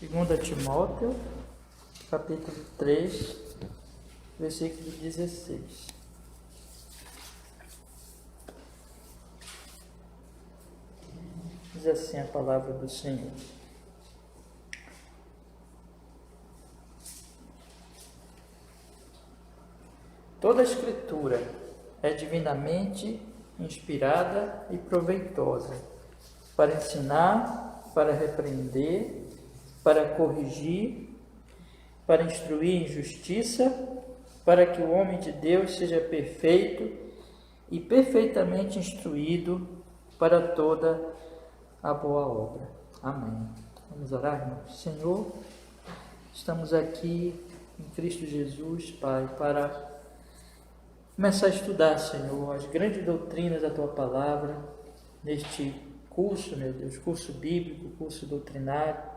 2 Timóteo, capítulo 3, versículo 16. Diz assim a palavra do Senhor. Toda a Escritura é divinamente inspirada e proveitosa para ensinar, para repreender, para corrigir, para instruir em justiça, para que o homem de Deus seja perfeito e perfeitamente instruído para toda a boa obra. Amém. Vamos orar, irmãos? Senhor, estamos aqui em Cristo Jesus, Pai, para começar a estudar, Senhor, as grandes doutrinas da Tua Palavra, neste curso, meu Deus, curso bíblico, curso doutrinário.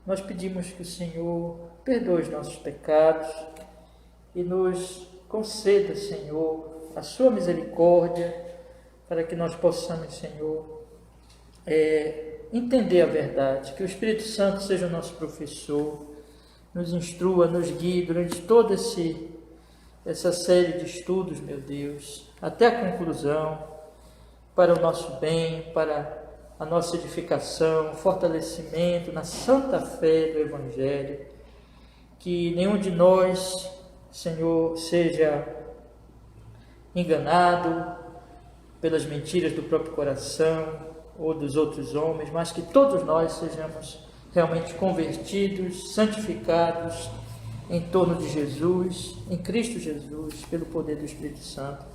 Nós pedimos que o Senhor perdoe os nossos pecados e nos conceda, Senhor, a Sua misericórdia, para que nós possamos, Senhor, entender a verdade, que o Espírito Santo seja o nosso professor, nos instrua, nos guie durante toda essa série de estudos, meu Deus, até a conclusão, para o nosso bem, para a nossa edificação, fortalecimento na santa fé do Evangelho, que nenhum de nós, Senhor, seja enganado pelas mentiras do próprio coração ou dos outros homens, mas que todos nós sejamos realmente convertidos, santificados em torno de Jesus, em Cristo Jesus, pelo poder do Espírito Santo,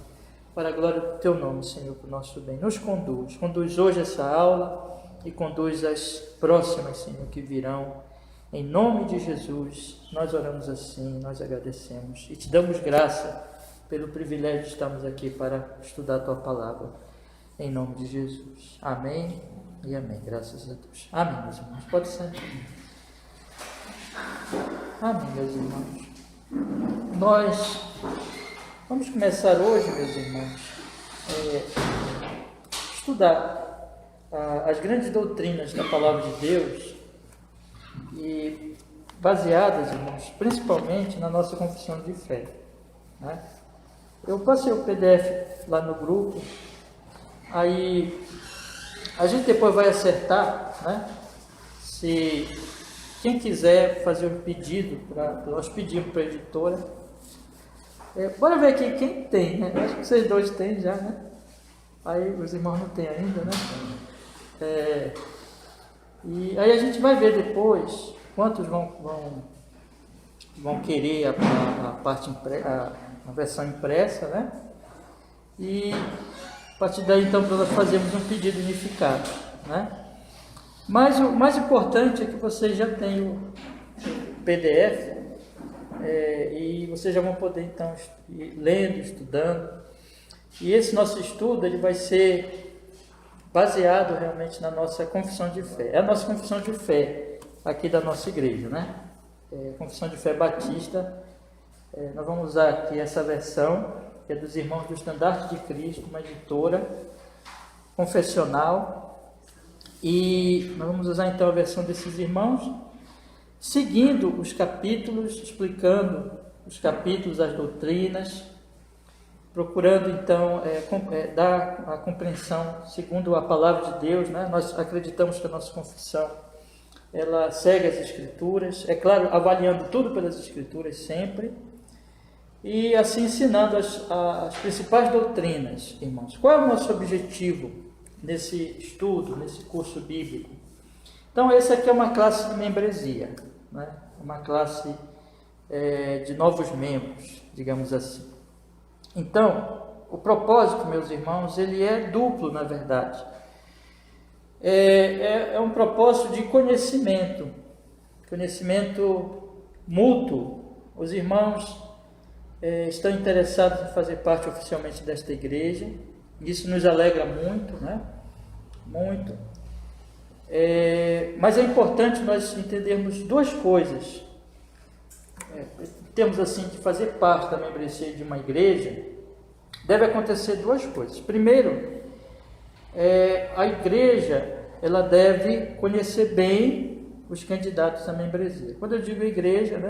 para a glória do Teu nome, Senhor, para o nosso bem. Nos conduz hoje essa aula e conduz as próximas, Senhor, que virão. Em nome de Jesus, nós oramos assim, nós agradecemos e Te damos graça pelo privilégio de estarmos aqui para estudar a Tua Palavra. Em nome de Jesus. Amém e amém. Graças a Deus. Amém, meus irmãos. Pode ser. Amém, meus irmãos. Nós vamos começar hoje, meus irmãos, estudar as grandes doutrinas da Palavra de Deus e baseadas, irmãos, principalmente na nossa confissão de fé, né? Eu passei o PDF lá no grupo, aí a gente depois vai acertar, né? Se quem quiser fazer um pedido, nós pedimos para a editora. Bora ver aqui quem tem, né? Acho que vocês dois têm já, né? Aí os irmãos não têm ainda, né? E aí a gente vai ver depois quantos vão querer a versão impressa, né? E a partir daí, então, nós fazemos um pedido unificado, né? Mas o mais importante é que vocês já tenham o PDF e vocês já vão poder, então, ir lendo, estudando. E esse nosso estudo ele vai ser baseado realmente na nossa confissão de fé. É a nossa confissão de fé aqui da nossa igreja, né? Confissão de Fé Batista. Nós vamos usar aqui essa versão, que é dos Irmãos do Estandarte de Cristo, uma editora confessional. E nós vamos usar então a versão desses irmãos, seguindo os capítulos, explicando os capítulos, as doutrinas, procurando então dar a compreensão segundo a palavra de Deus, né? Nós acreditamos que a nossa confissão ela segue as Escrituras, é claro, avaliando tudo pelas Escrituras sempre, e assim ensinando as principais doutrinas, irmãos. Qual é o nosso objetivo nesse estudo, nesse curso bíblico? Então, essa aqui é uma classe de membresia, né? Uma classe de novos membros, digamos assim. Então, o propósito, meus irmãos, ele é duplo, na verdade. É um propósito de conhecimento mútuo. Os irmãos estão interessados em fazer parte oficialmente desta igreja. Isso nos alegra muito, né? Muito. Mas é importante nós entendermos duas coisas. Em termos assim de fazer parte da membresia de uma igreja, deve acontecer duas coisas. Primeiro, a igreja ela deve conhecer bem os candidatos à membresia. Quando eu digo igreja, né,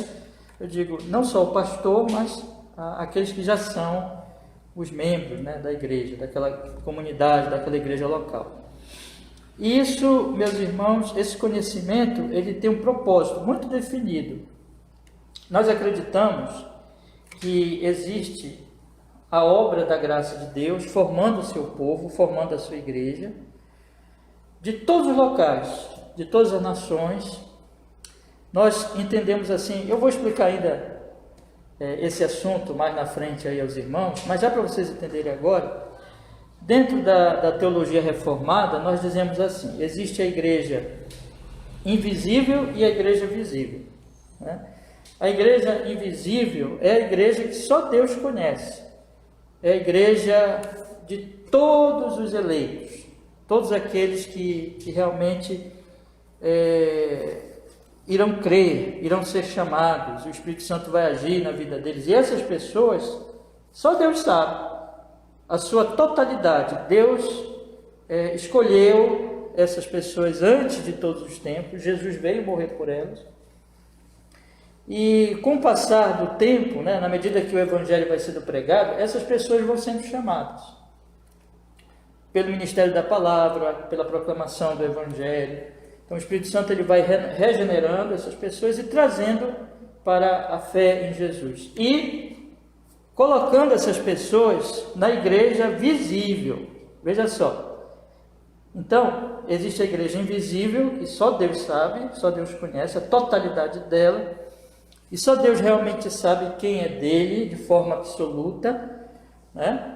eu digo não só o pastor, mas aqueles que já são os membros, né, da igreja, daquela comunidade, daquela igreja local. E isso, meus irmãos, esse conhecimento, ele tem um propósito muito definido. Nós acreditamos que existe a obra da graça de Deus formando o seu povo, formando a sua igreja, de todos os locais, de todas as nações. Nós entendemos assim, eu vou explicar ainda esse assunto mais na frente aí aos irmãos, mas já para vocês entenderem agora, dentro da teologia reformada, nós dizemos assim, existe a igreja invisível e a igreja visível, né? A igreja invisível é a igreja que só Deus conhece, é a igreja de todos os eleitos, todos aqueles que realmente irão crer, irão ser chamados, o Espírito Santo vai agir na vida deles, e essas pessoas, só Deus sabe a sua totalidade. Deus escolheu essas pessoas antes de todos os tempos, Jesus veio morrer por elas, e com o passar do tempo, né, na medida que o Evangelho vai sendo pregado, essas pessoas vão sendo chamadas pelo ministério da palavra, pela proclamação do Evangelho. Então o Espírito Santo ele vai regenerando essas pessoas e trazendo para a fé em Jesus. E colocando essas pessoas na igreja visível. Veja só. Então, existe a igreja invisível, que só Deus sabe, só Deus conhece a totalidade dela. E só Deus realmente sabe quem é dele, de forma absoluta, né?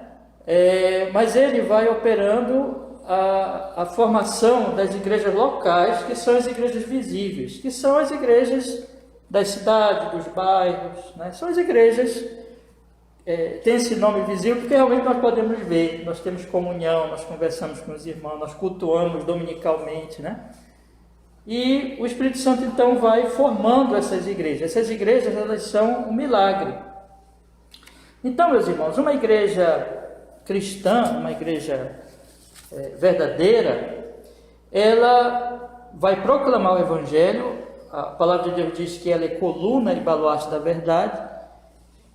Mas ele vai operando a formação das igrejas locais, que são as igrejas visíveis, que são as igrejas das cidades, dos bairros, né? São as igrejas, tem esse nome visível porque realmente nós podemos ver, nós temos comunhão, nós conversamos com os irmãos, nós cultuamos dominicalmente, né? E o Espírito Santo então vai formando essas igrejas. Essas igrejas, elas são um milagre. Então, meus irmãos, uma igreja cristã, uma igreja verdadeira, ela vai proclamar o Evangelho. A palavra de Deus diz que ela é coluna e baluarte da verdade.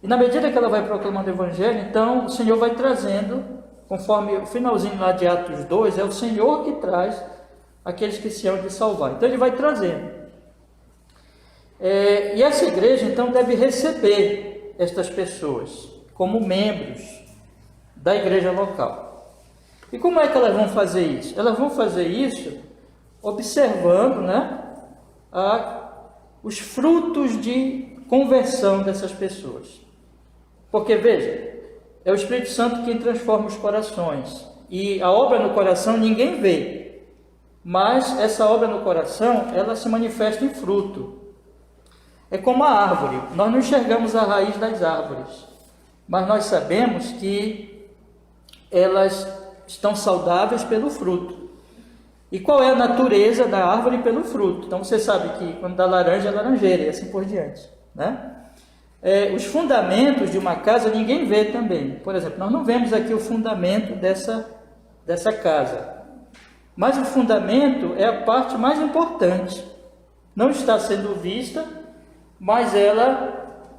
E na medida que ela vai proclamando o Evangelho, então o Senhor vai trazendo, conforme o finalzinho lá de Atos 2, é o Senhor que traz aqueles que se hão de salvar. Então ele vai trazendo. E essa igreja então deve receber estas pessoas como membros da igreja local. E como é que elas vão fazer isso? Elas vão fazer isso observando, né, os frutos de conversão dessas pessoas. Porque veja, é o Espírito Santo quem transforma os corações. E a obra no coração ninguém vê. Mas essa obra no coração, ela se manifesta em fruto. É como a árvore. Nós não enxergamos a raiz das árvores, mas nós sabemos que elas estão saudáveis pelo fruto. E qual é a natureza da árvore pelo fruto? Então você sabe que quando dá laranja é laranjeira e assim por diante, né? Os fundamentos de uma casa ninguém vê também. Por exemplo, nós não vemos aqui o fundamento dessa casa. Mas o fundamento é a parte mais importante. Não está sendo vista, mas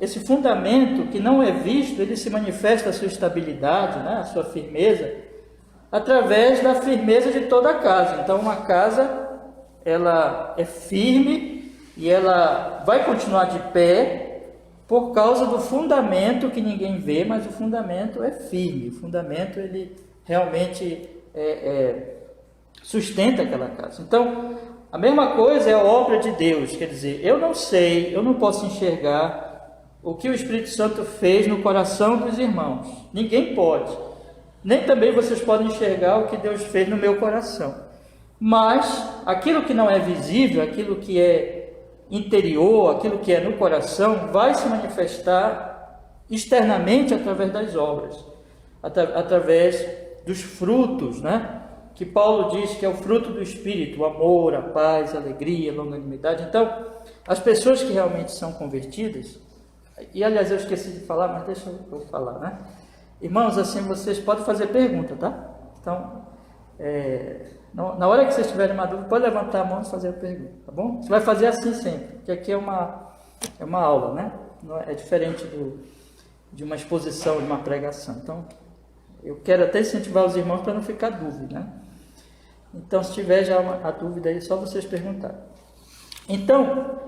esse fundamento que não é visto, ele se manifesta a sua estabilidade, né, a sua firmeza, através da firmeza de toda a casa. Então uma casa, ela é firme e ela vai continuar de pé por causa do fundamento que ninguém vê, mas o fundamento é firme. O fundamento, ele realmente sustenta aquela casa. Então, a mesma coisa é a obra de Deus, quer dizer, eu não sei, eu não posso enxergar o que o Espírito Santo fez no coração dos irmãos, ninguém pode, nem também vocês podem enxergar o que Deus fez no meu coração, mas aquilo que não é visível, aquilo que é interior, aquilo que é no coração, vai se manifestar externamente através das obras, através dos frutos, né? Que Paulo diz que é o fruto do Espírito, o amor, a paz, a alegria, a longanimidade. Então, as pessoas que realmente são convertidas, e aliás eu esqueci de falar, mas deixa eu falar, né? Irmãos, assim vocês podem fazer pergunta, tá? Então, Na hora que vocês tiverem uma dúvida, pode levantar a mão e fazer a pergunta, tá bom? Você vai fazer assim sempre, porque aqui é uma aula, né? É diferente de uma exposição, de uma pregação. Então, eu quero até incentivar os irmãos para não ficar dúvida, né? Então, se tiver já a dúvida aí, é só vocês perguntarem. Então,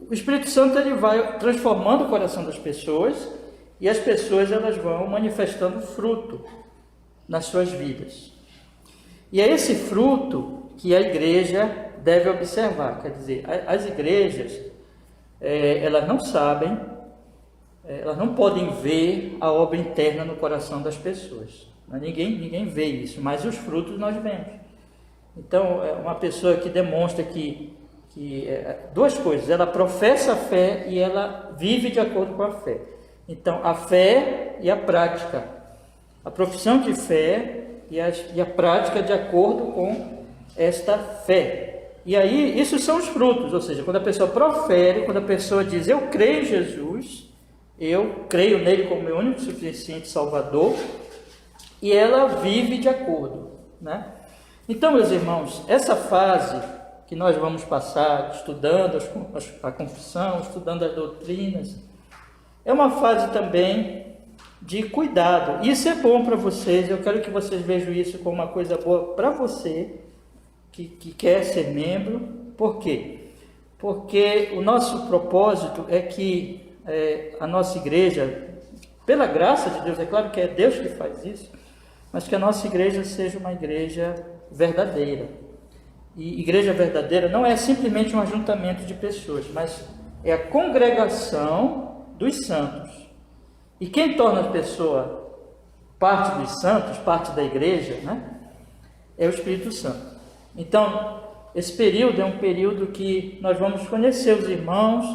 o Espírito Santo ele vai transformando o coração das pessoas e as pessoas elas vão manifestando fruto nas suas vidas. E é esse fruto que a igreja deve observar. Quer dizer, as igrejas, elas não sabem, elas não podem ver a obra interna no coração das pessoas. Ninguém vê isso, mas os frutos nós vemos. Então, uma pessoa que demonstra que duas coisas, ela professa a fé e ela vive de acordo com a fé. Então, a fé e a prática, a profissão de fé e a prática de acordo com esta fé. E aí, isso são os frutos, ou seja, quando a pessoa profere, quando a pessoa diz, eu creio em Jesus, eu creio nele como meu único e suficiente Salvador, e ela vive de acordo, né? Então, meus irmãos, essa fase que nós vamos passar estudando a confissão, estudando as doutrinas, é uma fase também de cuidado. Isso é bom para vocês, eu quero que vocês vejam isso como uma coisa boa para você que quer ser membro. Por quê? Porque o nosso propósito é que a nossa igreja, pela graça de Deus, é claro que é Deus que faz isso, mas que a nossa igreja seja uma igreja verdadeira. E igreja verdadeira não é simplesmente um ajuntamento de pessoas, mas é a congregação dos santos. E quem torna a pessoa parte dos santos, parte da igreja, né, é o Espírito Santo. Então, esse período é um período que nós vamos conhecer os irmãos,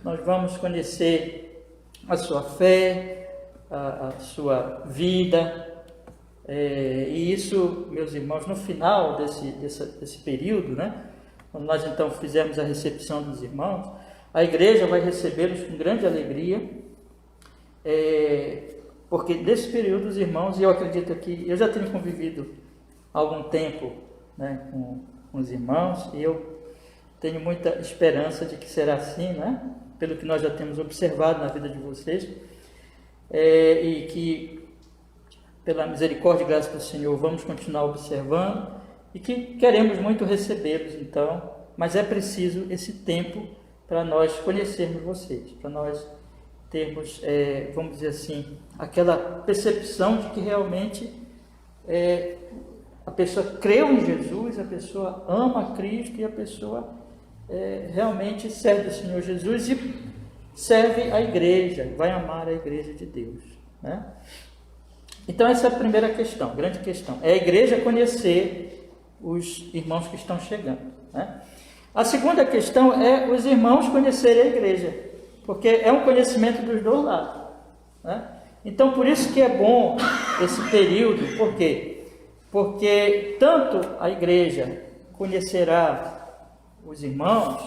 nós vamos conhecer a sua fé, a sua vida. E isso, meus irmãos, no final desse período, né, quando nós então fizermos a recepção dos irmãos, a igreja vai recebê-los com grande alegria, porque desse período os irmãos, e eu acredito que eu já tenho convivido há algum tempo, né, com os irmãos, e eu tenho muita esperança de que será assim, né, pelo que nós já temos observado na vida de vocês, e que pela misericórdia e graça do Senhor, vamos continuar observando e que queremos muito recebê-los, então, mas é preciso esse tempo para nós conhecermos vocês, para nós termos, vamos dizer assim, aquela percepção de que realmente a pessoa creu em Jesus, a pessoa ama a Cristo e a pessoa realmente serve o Senhor Jesus e serve a igreja, vai amar a igreja de Deus, né? Então, essa é a primeira questão, grande questão. É a igreja conhecer os irmãos que estão chegando, né? A segunda questão é os irmãos conhecerem a igreja, porque é um conhecimento dos dois lados, né? Então, por isso que é bom esse período, por quê? Porque tanto a igreja conhecerá os irmãos,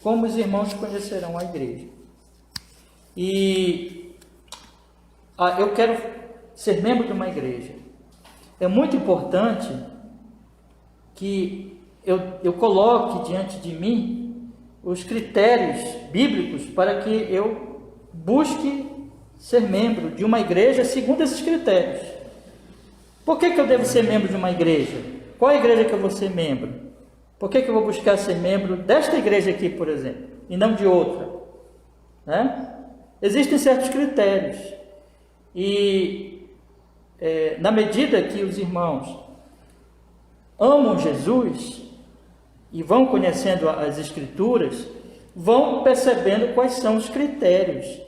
como os irmãos conhecerão a igreja. E eu quero ser membro de uma igreja. É muito importante que eu coloque diante de mim os critérios bíblicos para que eu busque ser membro de uma igreja segundo esses critérios. Por que eu devo ser membro de uma igreja? Qual a igreja que eu vou ser membro? Por que eu vou buscar ser membro desta igreja aqui, por exemplo, e não de outra, né? Existem certos critérios. E na medida que os irmãos amam Jesus e vão conhecendo as Escrituras, vão percebendo quais são os critérios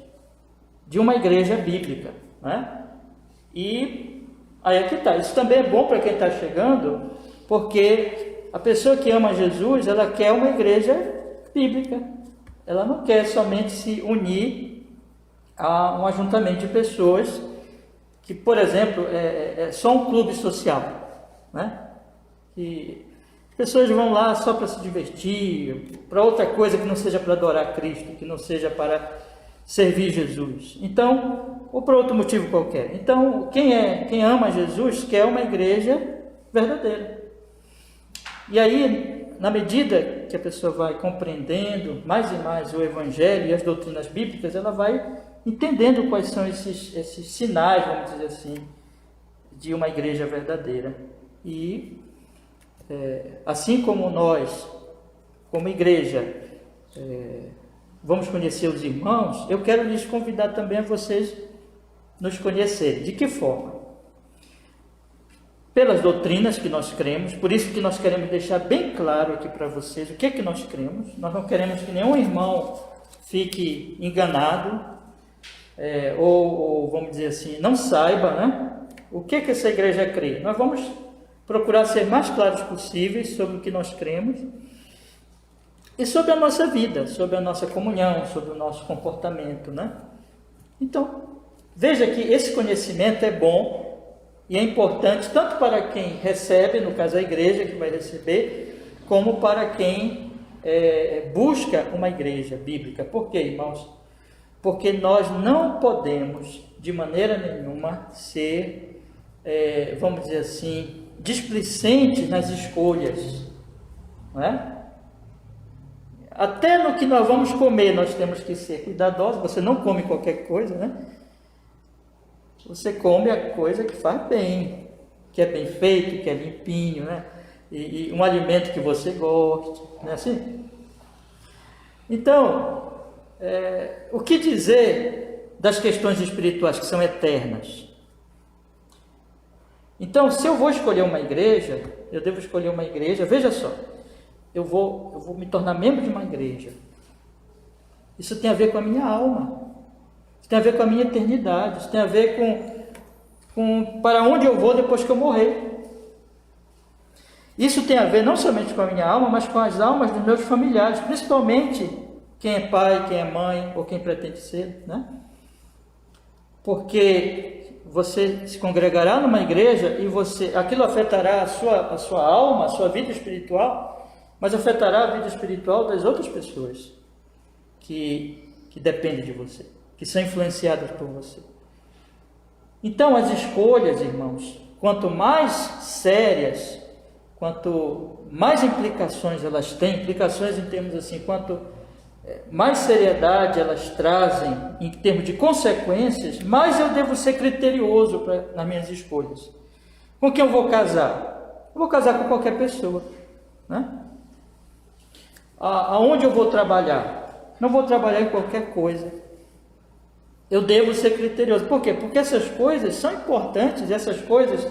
de uma igreja bíblica, né? E aí é que está. Isso também é bom para quem está chegando, porque a pessoa que ama Jesus, ela quer uma igreja bíblica. Ela não quer somente se unir a um ajuntamento de pessoas que, por exemplo, é só um clube social, né? Que as pessoas vão lá só para se divertir, para outra coisa que não seja para adorar Cristo, que não seja para servir Jesus. Então, ou por outro motivo qualquer. Então, quem ama Jesus quer uma igreja verdadeira. E aí, na medida que a pessoa vai compreendendo mais e mais o Evangelho e as doutrinas bíblicas, ela vai entendendo quais são esses sinais, vamos dizer assim, de uma igreja verdadeira. E assim como nós, como igreja, vamos conhecer os irmãos, eu quero lhes convidar também a vocês nos conhecerem. De que forma? Pelas doutrinas que nós cremos, por isso que nós queremos deixar bem claro aqui para vocês o que é que nós cremos. Nós não queremos que nenhum irmão fique enganado, ou vamos dizer assim, não saiba, né, o que essa igreja crê. Nós vamos procurar ser mais claros possíveis sobre o que nós cremos e sobre a nossa vida, sobre a nossa comunhão, sobre o nosso comportamento, né? Então, veja que esse conhecimento é bom e é importante tanto para quem recebe, no caso a igreja que vai receber, como para quem busca uma igreja bíblica. Por quê, irmãos? Porque nós não podemos, de maneira nenhuma, ser, vamos dizer assim, displicentes nas escolhas, não é? Até no que nós vamos comer, nós temos que ser cuidadosos. Você não come qualquer coisa, né? Você come a coisa que faz bem, que é bem feito, que é limpinho, né? E um alimento que você goste, não é assim? Então, o que dizer das questões espirituais que são eternas? Então, se eu vou escolher uma igreja, eu devo escolher uma igreja, veja só, eu vou me tornar membro de uma igreja. Isso tem a ver com a minha alma. Isso tem a ver com a minha eternidade. Isso tem a ver com para onde eu vou depois que eu morrer. Isso tem a ver não somente com a minha alma, mas com as almas dos meus familiares, principalmente quem é pai, quem é mãe ou quem pretende ser, né? Porque você se congregará numa igreja e aquilo afetará a sua alma, a sua vida espiritual, mas afetará a vida espiritual das outras pessoas que dependem de você, que são influenciadas por você. Então, as escolhas, irmãos, quanto mais sérias, quanto mais implicações elas têm, implicações em termos assim, quanto mais seriedade elas trazem em termos de consequências, mais eu devo ser criterioso nas minhas escolhas. Com quem eu vou casar? Eu vou casar com qualquer pessoa, né? Aonde eu vou trabalhar? Não vou trabalhar em qualquer coisa. Eu devo ser criterioso. Por quê? Porque essas coisas são importantes, essas coisas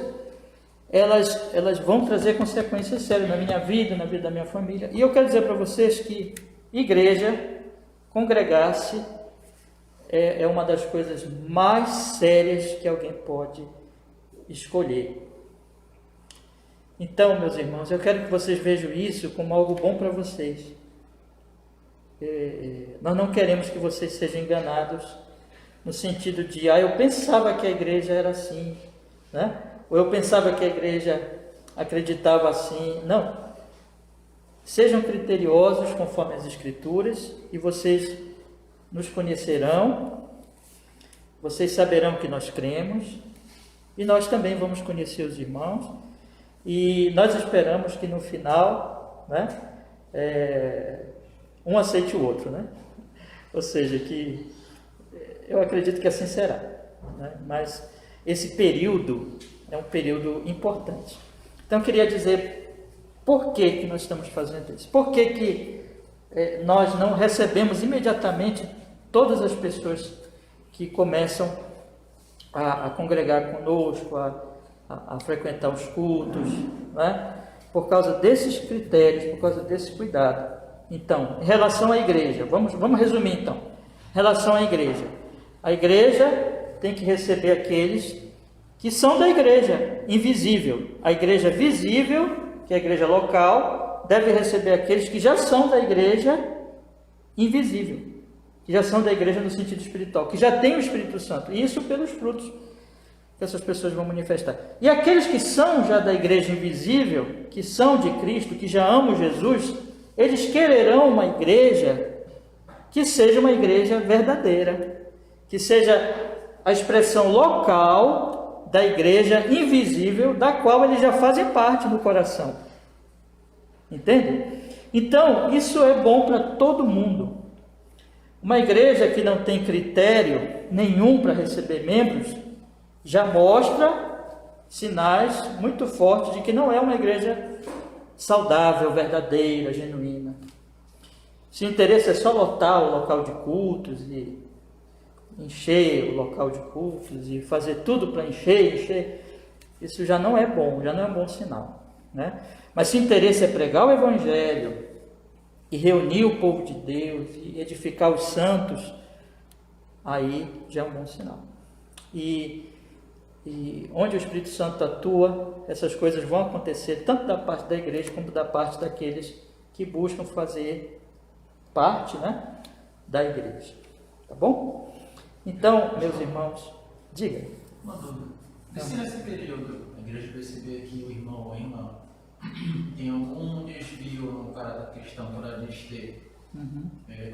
elas vão trazer consequências sérias na minha vida, na vida da minha família. E eu quero dizer para vocês que igreja, congregar-se, é uma das coisas mais sérias que alguém pode escolher. Então, meus irmãos, eu quero que vocês vejam isso como algo bom para vocês. Nós não queremos que vocês sejam enganados no sentido de, eu pensava que a igreja era assim, né? Ou eu pensava que a igreja acreditava assim. Não. Sejam criteriosos conforme as Escrituras e vocês nos conhecerão, vocês saberão que nós cremos e nós também vamos conhecer os irmãos e nós esperamos que no final, né, um aceite o outro, né? Ou seja, que eu acredito que assim será, né? Mas esse período é um período importante. Então eu queria dizer por que nós estamos fazendo isso, por que nós não recebemos imediatamente todas as pessoas que começam a congregar conosco, a frequentar os cultos, né? Por causa desses critérios, por causa desse cuidado. Então, em relação à igreja, vamos resumir então. Em relação à igreja, a igreja tem que receber aqueles que são da igreja invisível. A igreja visível, que é a igreja local, deve receber aqueles que já são da igreja invisível, que já são da igreja no sentido espiritual, que já têm o Espírito Santo. E isso pelos frutos que essas pessoas vão manifestar. E aqueles que são já da igreja invisível, que são de Cristo, que já amam Jesus, eles quererão uma igreja que seja uma igreja verdadeira, que seja a expressão local da igreja invisível, da qual eles já fazem parte no coração. Entende? Então, isso é bom para todo mundo. Uma igreja que não tem critério nenhum para receber membros, já mostra sinais muito fortes de que não é uma igreja saudável, verdadeira, genuína. Se o interesse é só lotar o local de cultos e encher o local de cultos e fazer tudo para encher, isso já não é bom, já não é um bom sinal, né? Mas se o interesse é pregar o Evangelho e reunir o povo de Deus e edificar os santos, aí já é um bom sinal. E onde o Espírito Santo atua, essas coisas vão acontecer tanto da parte da igreja como da parte daqueles que buscam fazer parte, né, da igreja. Tá bom? Então, meus irmãos, diga. Uma dúvida. Nesse período, a igreja perceber que o irmão ou a irmã tem algum desvio no caráter cristão por ela ter.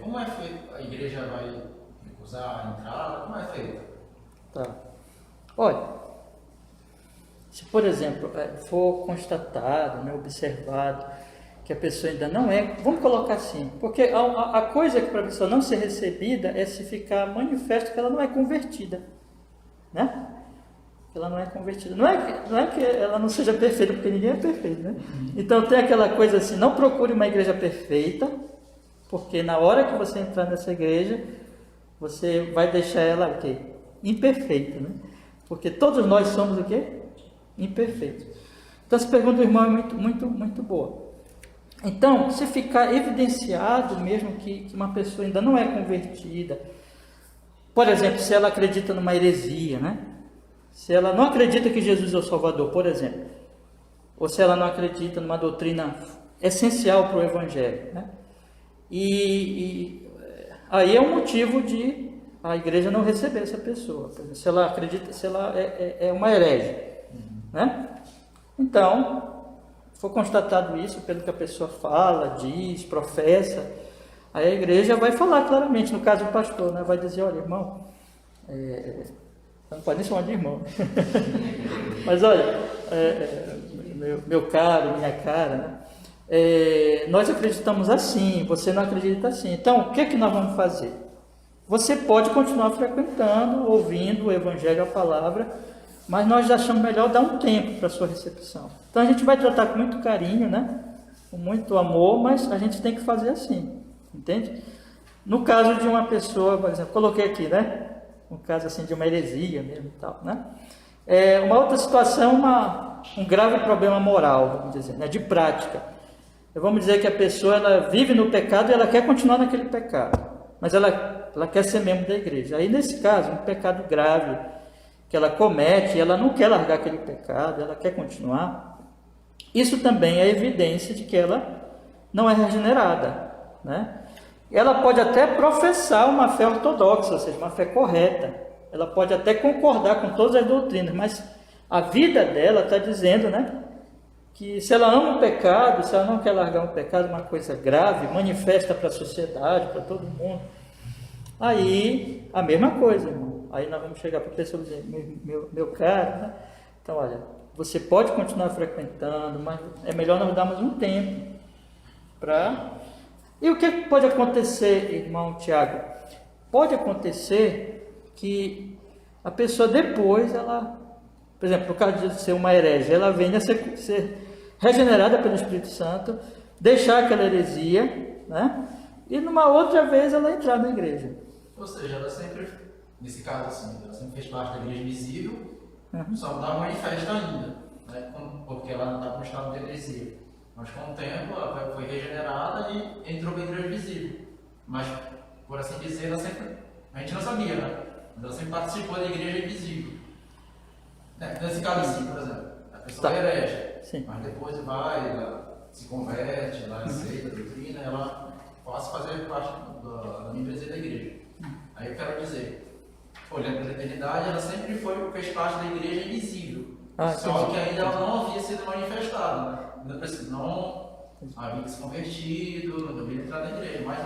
Como é feito? A igreja vai recusar a entrada? Como é feito? Tá. Olha, se por exemplo for constatado, né, observado que a pessoa ainda não é, vamos colocar assim, porque a coisa que para a pessoa não ser recebida é se ficar manifesto que ela não é convertida, né? Ela não é convertida. Não é que ela não seja perfeita, porque ninguém é perfeito, né? Então tem aquela coisa assim, não procure uma igreja perfeita, porque na hora que você entrar nessa igreja, você vai deixar ela o quê? Imperfeita, né? Porque todos nós somos o quê? Imperfeitos. Então essa pergunta do irmão é muito boa. Então, se ficar evidenciado mesmo que uma pessoa ainda não é convertida, por exemplo, se ela acredita numa heresia, né? Se ela não acredita que Jesus é o Salvador, por exemplo, ou se ela não acredita numa doutrina essencial para o Evangelho, né? E aí é um motivo de a igreja não receber essa pessoa. Por exemplo, se ela acredita, se ela é uma herege, né? Então, for constatado isso pelo que a pessoa fala, diz, professa, aí a igreja vai falar claramente, no caso do pastor, né? Vai dizer, olha, irmão, não pode nem chamar de irmão, mas olha, meu caro, minha cara, né? Nós acreditamos assim, você não acredita assim, então o que é que nós vamos fazer? Você pode continuar frequentando, ouvindo o Evangelho, a palavra, mas nós achamos melhor dar um tempo para a sua recepção. Então a gente vai tratar com muito carinho, né? Com muito amor, mas a gente tem que fazer assim, entende? No caso de uma pessoa, por exemplo, coloquei aqui, né? No caso assim de uma heresia mesmo e tal, né? Uma outra situação, um grave problema moral, vamos dizer, né? De prática. Vamos dizer que a pessoa ela vive no pecado e ela quer continuar naquele pecado, mas ela quer ser membro da igreja. Aí nesse caso, um pecado grave que ela comete, ela não quer largar aquele pecado, ela quer continuar, isso também é evidência de que ela não é regenerada, né? Ela pode até professar uma fé ortodoxa, ou seja, uma fé correta, ela pode até concordar com todas as doutrinas, mas a vida dela está dizendo, né, que se ela ama o pecado, se ela não quer largar um pecado, uma coisa grave, manifesta para a sociedade, para todo mundo, aí a mesma coisa, irmão. Aí nós vamos chegar para a pessoa e dizer, meu caro, né? Então olha, você pode continuar frequentando, mas é melhor nós darmos um tempo para... E o que pode acontecer, irmão Tiago? Pode acontecer que a pessoa depois, ela, por exemplo, no caso de ser uma herege, ela venha a ser regenerada pelo Espírito Santo, deixar aquela heresia, né? E numa outra vez ela entrar na igreja. Ou seja, ela sempre, nesse caso assim, ela sempre fez parte da igreja visível, só não estava manifesta ainda, né? Porque ela não estava no estado de heresia. Mas com o tempo ela foi regenerada e entrou para a igreja visível. Mas, por assim dizer, ela sempre, a gente não sabia, né? Mas ela sempre participou da igreja invisível. Nesse caso assim, por exemplo, a pessoa é herege, mas depois ela se converte, ela aceita a doutrina, ela passa a fazer parte da membresia da igreja. Aí eu quero dizer, olhando para a eternidade, ela sempre fez parte da igreja invisível. Só que ainda ela não havia sido manifestada, né? Não havia se convertido, não havia entrado na igreja, mas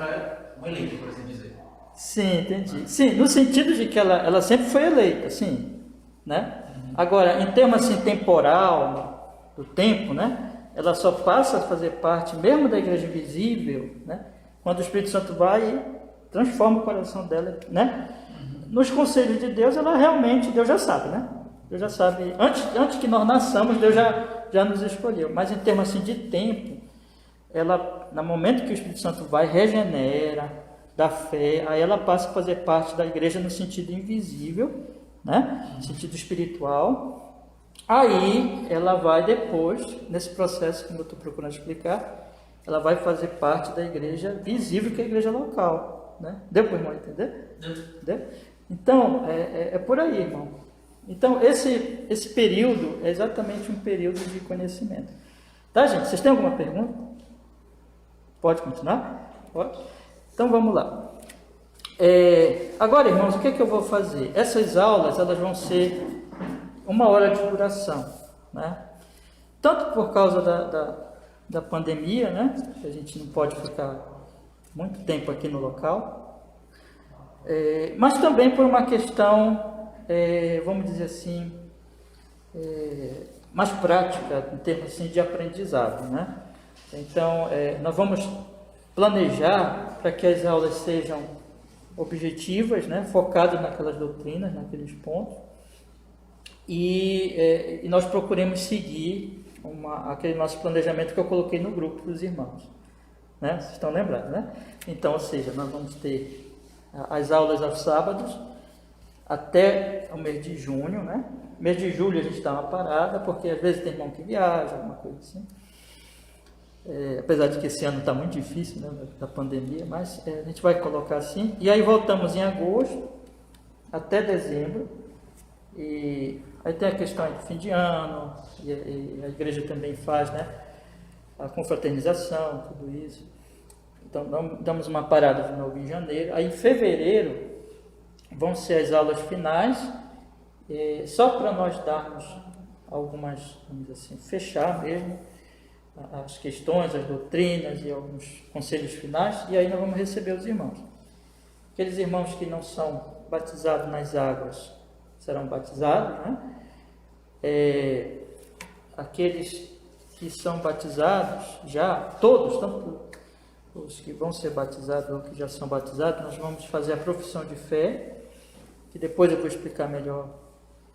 um eleito, por assim dizer. Sim, entendi. Sim, no sentido de que ela sempre foi eleita, sim, né? Agora, em termos assim temporal, do tempo, né? Ela só passa a fazer parte mesmo da igreja invisível, né? Quando o Espírito Santo vai e transforma o coração dela, né? Nos conselhos de Deus, ela realmente, Deus já sabe, né? Deus já sabe, antes que nós nasçamos, Deus já nos escolheu. Mas em termos assim de tempo, ela, no momento que o Espírito Santo vai, regenera, da fé, aí ela passa a fazer parte da igreja no sentido invisível, né? No sentido espiritual. Aí ela vai depois, nesse processo que eu estou procurando explicar, ela vai fazer parte da igreja visível, que é a igreja local, né? Deu para o irmão entender? Deu? Então, é por aí, irmão. Então, esse período é exatamente um período de conhecimento. Tá, gente? Vocês têm alguma pergunta? Pode continuar? Pode? Então, vamos lá. Agora, irmãos, o que é que eu vou fazer? Essas aulas, elas vão ser 1 hora de duração, né? Tanto por causa da pandemia, né? A gente não pode ficar muito tempo aqui no local, mas também por uma questão, vamos dizer assim, mais prática, em termos assim, de aprendizado, né? Então, nós vamos planejar para que as aulas sejam objetivas, né? Focadas naquelas doutrinas, naqueles pontos, e nós procuremos seguir aquele nosso planejamento que eu coloquei no grupo dos irmãos, né? Vocês estão lembrados, né? Então, ou seja, nós vamos ter as aulas aos sábados até o mês de junho, né? Mês de julho a gente dá uma parada, porque às vezes tem irmão que viaja, alguma coisa assim. Apesar de que esse ano está muito difícil, né, da pandemia, mas a gente vai colocar assim. E aí voltamos em agosto até dezembro. E aí tem a questão de fim de ano, e a igreja também faz, né, a confraternização, tudo isso. Então damos uma parada de novo em janeiro. Aí em fevereiro vão ser as aulas finais, só para nós darmos algumas, vamos dizer assim, fechar mesmo as questões, as doutrinas e alguns conselhos finais, e aí nós vamos receber os irmãos. Aqueles irmãos que não são batizados nas águas serão batizados, né? Aqueles que são batizados já, todos, tanto os que vão ser batizados ou que já são batizados, nós vamos fazer a profissão de fé, que depois eu vou explicar melhor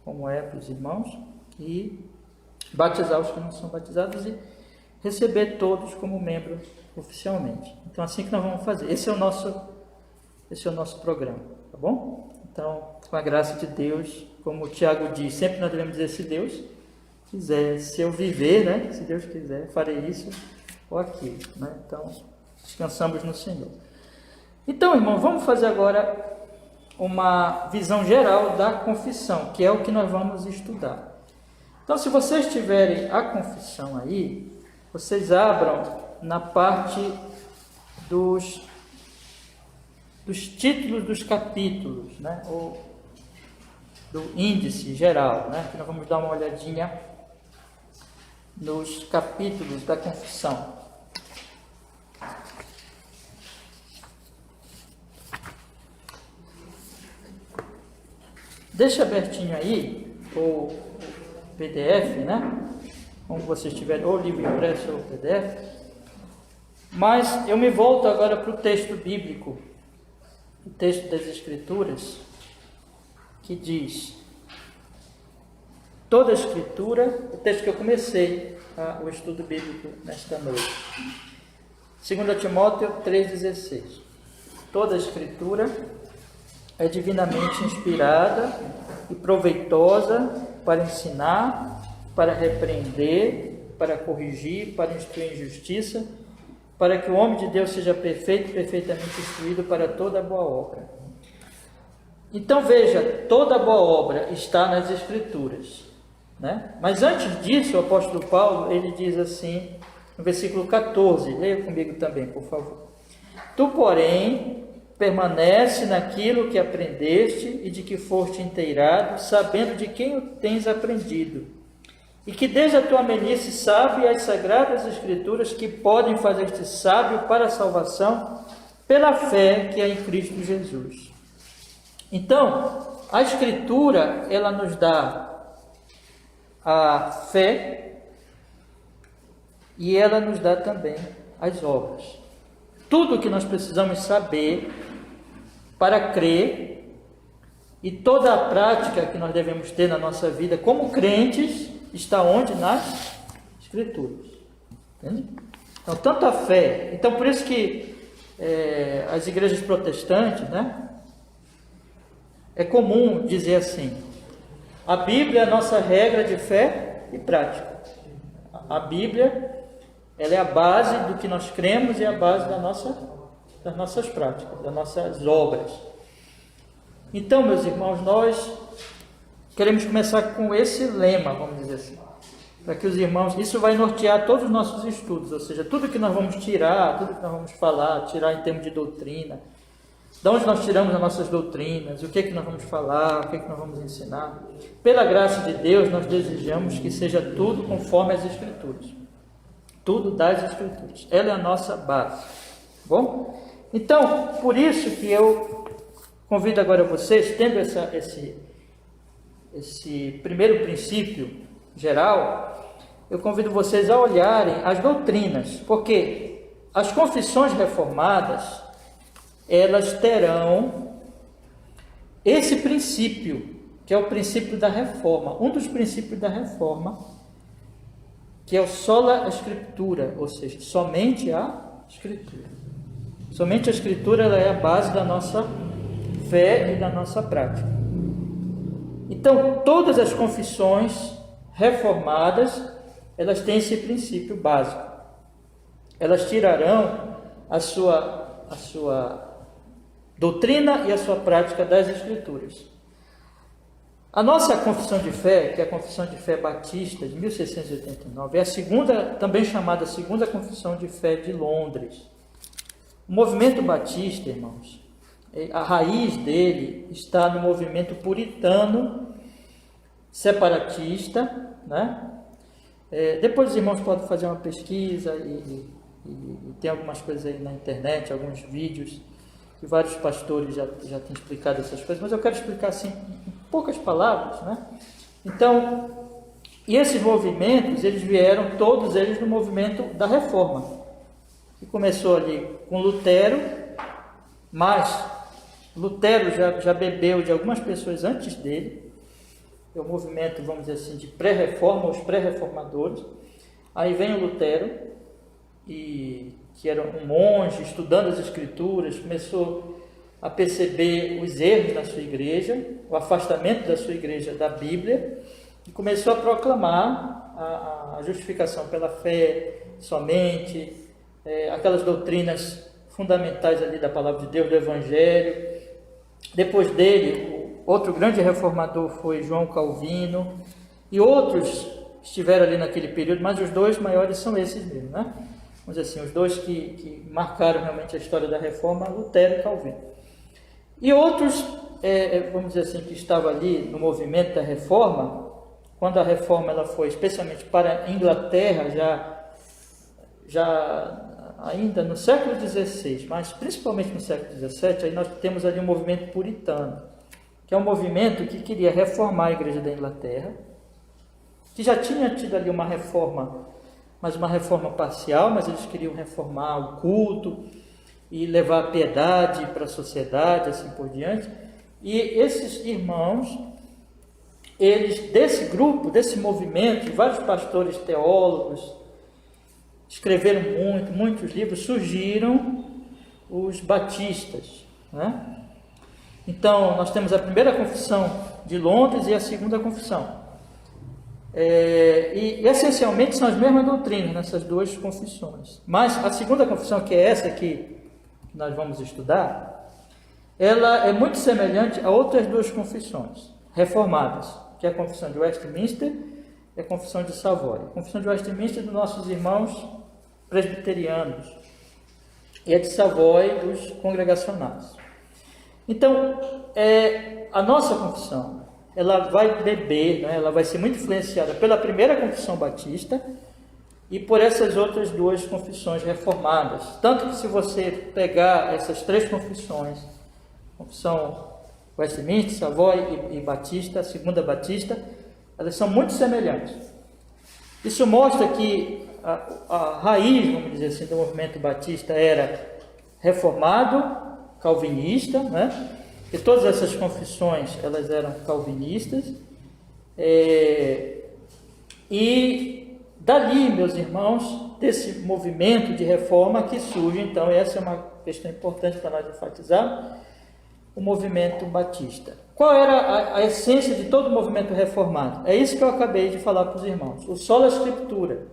como é para os irmãos, e batizar os que não são batizados e receber todos como membros oficialmente. Então, assim que nós vamos fazer. Esse é o nosso programa, tá bom? Então, com a graça de Deus, como o Tiago diz, sempre nós devemos dizer, se Deus quiser, se eu viver, né? Se Deus quiser, farei isso ou aquilo, né? Então, descansamos no Senhor. Então, irmão, vamos fazer agora uma visão geral da confissão, que é o que nós vamos estudar. Então, se vocês tiverem a confissão aí, vocês abram na parte dos títulos dos capítulos, né? Ou do índice geral, né? Que nós vamos dar uma olhadinha nos capítulos da confissão. Deixa abertinho aí o PDF, né? Como vocês tiverem, ou livro impresso ou PDF. Mas eu me volto agora para o texto bíblico, o texto das Escrituras, que diz: toda a Escritura, o texto que eu comecei o estudo bíblico nesta noite. 2 Timóteo 3,16. Toda a Escritura é divinamente inspirada e proveitosa para ensinar, para repreender, para corrigir, para instruir em justiça, para que o homem de Deus seja perfeito, perfeitamente instruído para toda boa obra. Então veja, toda boa obra está nas Escrituras, né? Mas antes disso, o apóstolo Paulo, ele diz assim, no versículo 14, leia comigo também, por favor. Tu, porém, permanece naquilo que aprendeste e de que foste inteirado, sabendo de quem o tens aprendido, e que desde a tua velhice sabe as sagradas Escrituras que podem fazer-te sábio para a salvação pela fé que é em Cristo Jesus. Então, a Escritura, ela nos dá a fé e ela nos dá também as obras. Tudo o que nós precisamos saber para crer e toda a prática que nós devemos ter na nossa vida como crentes está onde? Nas Escrituras. Entende? Então, tanto a fé. Então, por isso que as igrejas protestantes, né? É comum dizer assim: a Bíblia é a nossa regra de fé e prática. A Bíblia, ela é a base do que nós cremos e é a base das nossas práticas, das nossas obras. Então, meus irmãos, nós queremos começar com esse lema, vamos dizer assim, para que os irmãos, isso vai nortear todos os nossos estudos, ou seja, tudo que nós vamos tirar, tudo que nós vamos falar, tirar em termos de doutrina, de onde nós tiramos as nossas doutrinas, o que é que nós vamos falar, o que é que nós vamos ensinar. Pela graça de Deus, nós desejamos que seja tudo conforme as Escrituras. Tudo das Escrituras. Ela é a nossa base. Bom? Então, por isso que eu convido agora vocês, tendo esse primeiro princípio geral, eu convido vocês a olharem as doutrinas, porque as confissões reformadas, elas terão esse princípio, que é o princípio da reforma, um dos princípios da reforma, que é o sola Scriptura, ou seja, somente a Escritura. Somente a Escritura, ela é a base da nossa fé e da nossa prática. Então, todas as confissões reformadas, elas têm esse princípio básico. Elas tirarão a sua doutrina e a sua prática das Escrituras. A nossa confissão de fé, que é a Confissão de Fé Batista, de 1689, é a segunda, também chamada Segunda Confissão de Fé de Londres. O movimento batista, irmãos, a raiz dele está no movimento puritano, separatista, né? Depois os irmãos podem fazer uma pesquisa e tem algumas coisas aí na internet, alguns vídeos, que vários pastores já têm explicado essas coisas, mas eu quero explicar assim, em poucas palavras, né? Então, e esses movimentos, eles vieram, todos eles, do movimento da Reforma, que começou ali com Lutero, mas Lutero já bebeu de algumas pessoas antes dele, é o movimento, vamos dizer assim, de pré-reforma, os pré-reformadores. Aí vem o Lutero, que era um monge, estudando as Escrituras, começou a perceber os erros na sua igreja, o afastamento da sua igreja da Bíblia, e começou a proclamar a justificação pela fé somente, aquelas doutrinas fundamentais ali da Palavra de Deus, do Evangelho. Depois dele, outro grande reformador foi João Calvino, e outros estiveram ali naquele período, mas os dois maiores são esses mesmo, né? Vamos dizer assim, os dois que marcaram realmente a história da Reforma, Lutero e Calvino. E outros, vamos dizer assim, que estavam ali no movimento da Reforma, quando a Reforma ela foi especialmente para a Inglaterra, já ainda no século XVI, mas principalmente no século XVII, aí nós temos ali um movimento puritano, que é um movimento que queria reformar a Igreja da Inglaterra, que já tinha tido ali uma reforma, mas uma reforma parcial, mas eles queriam reformar o culto e levar a piedade para a sociedade, assim por diante. E esses irmãos, eles, desse grupo, desse movimento, vários pastores teólogos, escreveram muitos livros, surgiram os batistas, né? Então, nós temos a primeira confissão de Londres e a segunda confissão. E essencialmente são as mesmas doutrinas nessas duas confissões. Mas a segunda confissão, que é essa que nós vamos estudar, ela é muito semelhante a outras duas confissões reformadas, que é a confissão de Westminster e a confissão de Savoy. A confissão de Westminster dos nossos irmãos presbiterianos e a de Savoy dos congregacionais. Então, a nossa confissão, ela vai beber, né, ela vai ser muito influenciada pela primeira confissão batista, e por essas outras duas confissões reformadas. Tanto que se você pegar essas três confissões, confissão Westminster, Savoy e Batista, a segunda Batista, elas são muito semelhantes. Isso mostra que a raiz, vamos dizer assim, do movimento batista era reformado, calvinista, né? Que todas essas confissões elas eram calvinistas, e dali, meus irmãos, desse movimento de reforma que surge, então essa é uma questão importante para nós enfatizar, o movimento batista. Qual era a essência de todo o movimento reformado? É isso que eu acabei de falar para os irmãos. O sola scriptura,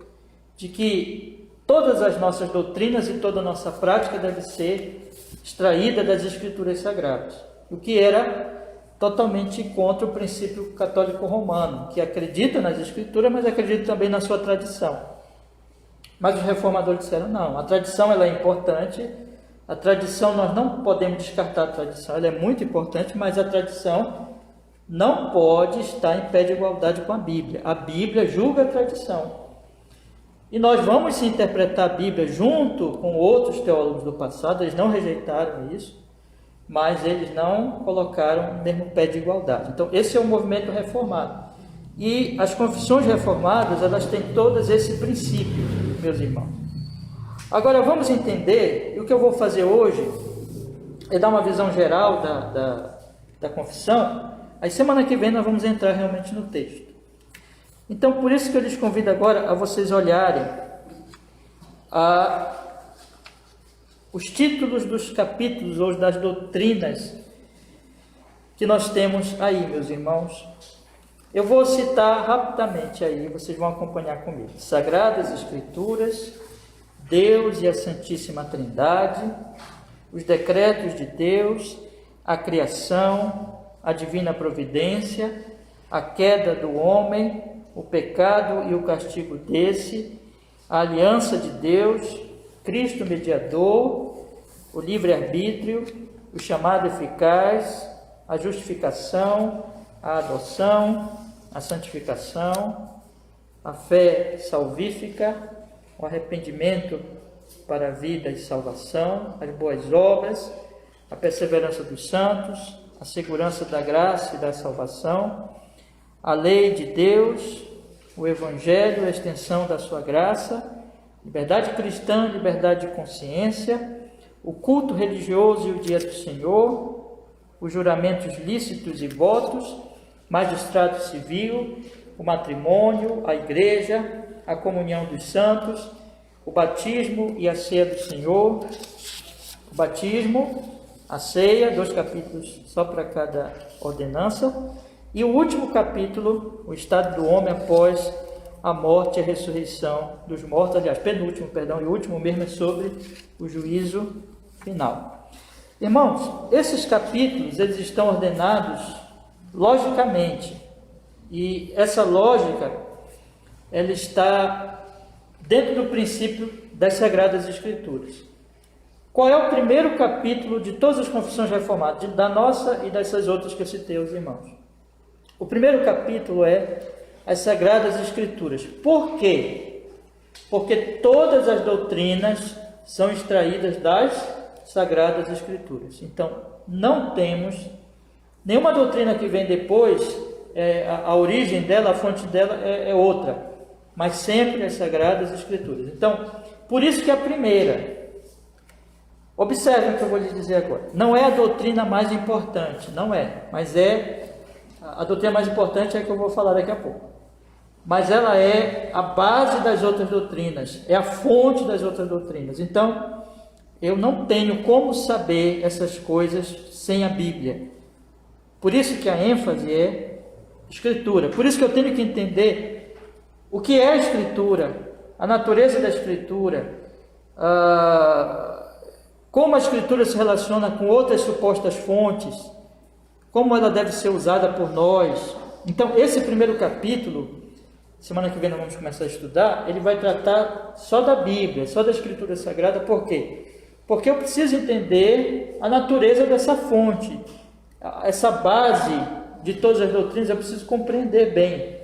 de que todas as nossas doutrinas e toda a nossa prática deve ser extraída das escrituras sagradas. O que era totalmente contra o princípio católico romano, que acredita nas escrituras, mas acredita também na sua tradição. Mas os reformadores disseram, não, a tradição ela é importante, a tradição nós não podemos descartar a tradição, ela é muito importante, mas a tradição não pode estar em pé de igualdade com a Bíblia. A Bíblia julga a tradição. E nós vamos se interpretar a Bíblia junto com outros teólogos do passado, eles não rejeitaram isso, mas eles não colocaram no mesmo pé de igualdade. Então, esse é o movimento reformado. E as confissões reformadas, elas têm todos esse princípio, meus irmãos. Agora, vamos entender, e o que eu vou fazer hoje é dar uma visão geral da confissão. Aí, semana que vem, nós vamos entrar realmente no texto. Então, por isso que eu lhes convido agora a vocês olharem os títulos dos capítulos ou das doutrinas que nós temos aí, meus irmãos. Eu vou citar rapidamente aí, vocês vão acompanhar comigo. Sagradas Escrituras, Deus e a Santíssima Trindade, os decretos de Deus, a criação, a divina providência, a queda do homem, o pecado e o castigo desse, a aliança de Deus, Cristo mediador, o livre-arbítrio, o chamado eficaz, a justificação, a adoção, a santificação, a fé salvífica, o arrependimento para a vida e salvação, as boas obras, a perseverança dos santos, a segurança da graça e da salvação, a lei de Deus, o evangelho, a extensão da sua graça, liberdade cristã, liberdade de consciência, o culto religioso e o dia do Senhor, os juramentos lícitos e votos, magistrado civil, o matrimônio, a igreja, a comunhão dos santos, o batismo e a ceia do Senhor, o batismo, a ceia, 2 capítulos só para cada ordenança, e o último capítulo, o estado do homem após a morte e a ressurreição dos mortos, aliás, penúltimo, perdão, e o último mesmo é sobre o juízo final. Irmãos, esses capítulos, eles estão ordenados logicamente, e essa lógica, ela está dentro do princípio das Sagradas Escrituras. Qual é o primeiro capítulo de todas as confissões reformadas, da nossa e dessas outras que eu citei aos irmãos? O primeiro capítulo é as Sagradas Escrituras. Por quê? Porque todas as doutrinas são extraídas das Sagradas Escrituras. Então, não temos nenhuma doutrina que vem depois, a origem dela, a fonte dela é outra, mas sempre as Sagradas Escrituras. Então, por isso que a primeira, observem o que eu vou lhes dizer agora, não é a doutrina mais importante, não é, mas a doutrina mais importante é a que eu vou falar daqui a pouco. Mas ela é a base das outras doutrinas, é a fonte das outras doutrinas. Então, eu não tenho como saber essas coisas sem a Bíblia. Por isso que a ênfase é Escritura. Por isso que eu tenho que entender o que é a Escritura, a natureza da Escritura, como a Escritura se relaciona com outras supostas fontes, como ela deve ser usada por nós. Então, esse primeiro capítulo, semana que vem nós vamos começar a estudar, ele vai tratar só da Bíblia, só da Escritura Sagrada. Por quê? Porque eu preciso entender a natureza dessa fonte, essa base de todas as doutrinas, eu preciso compreender bem,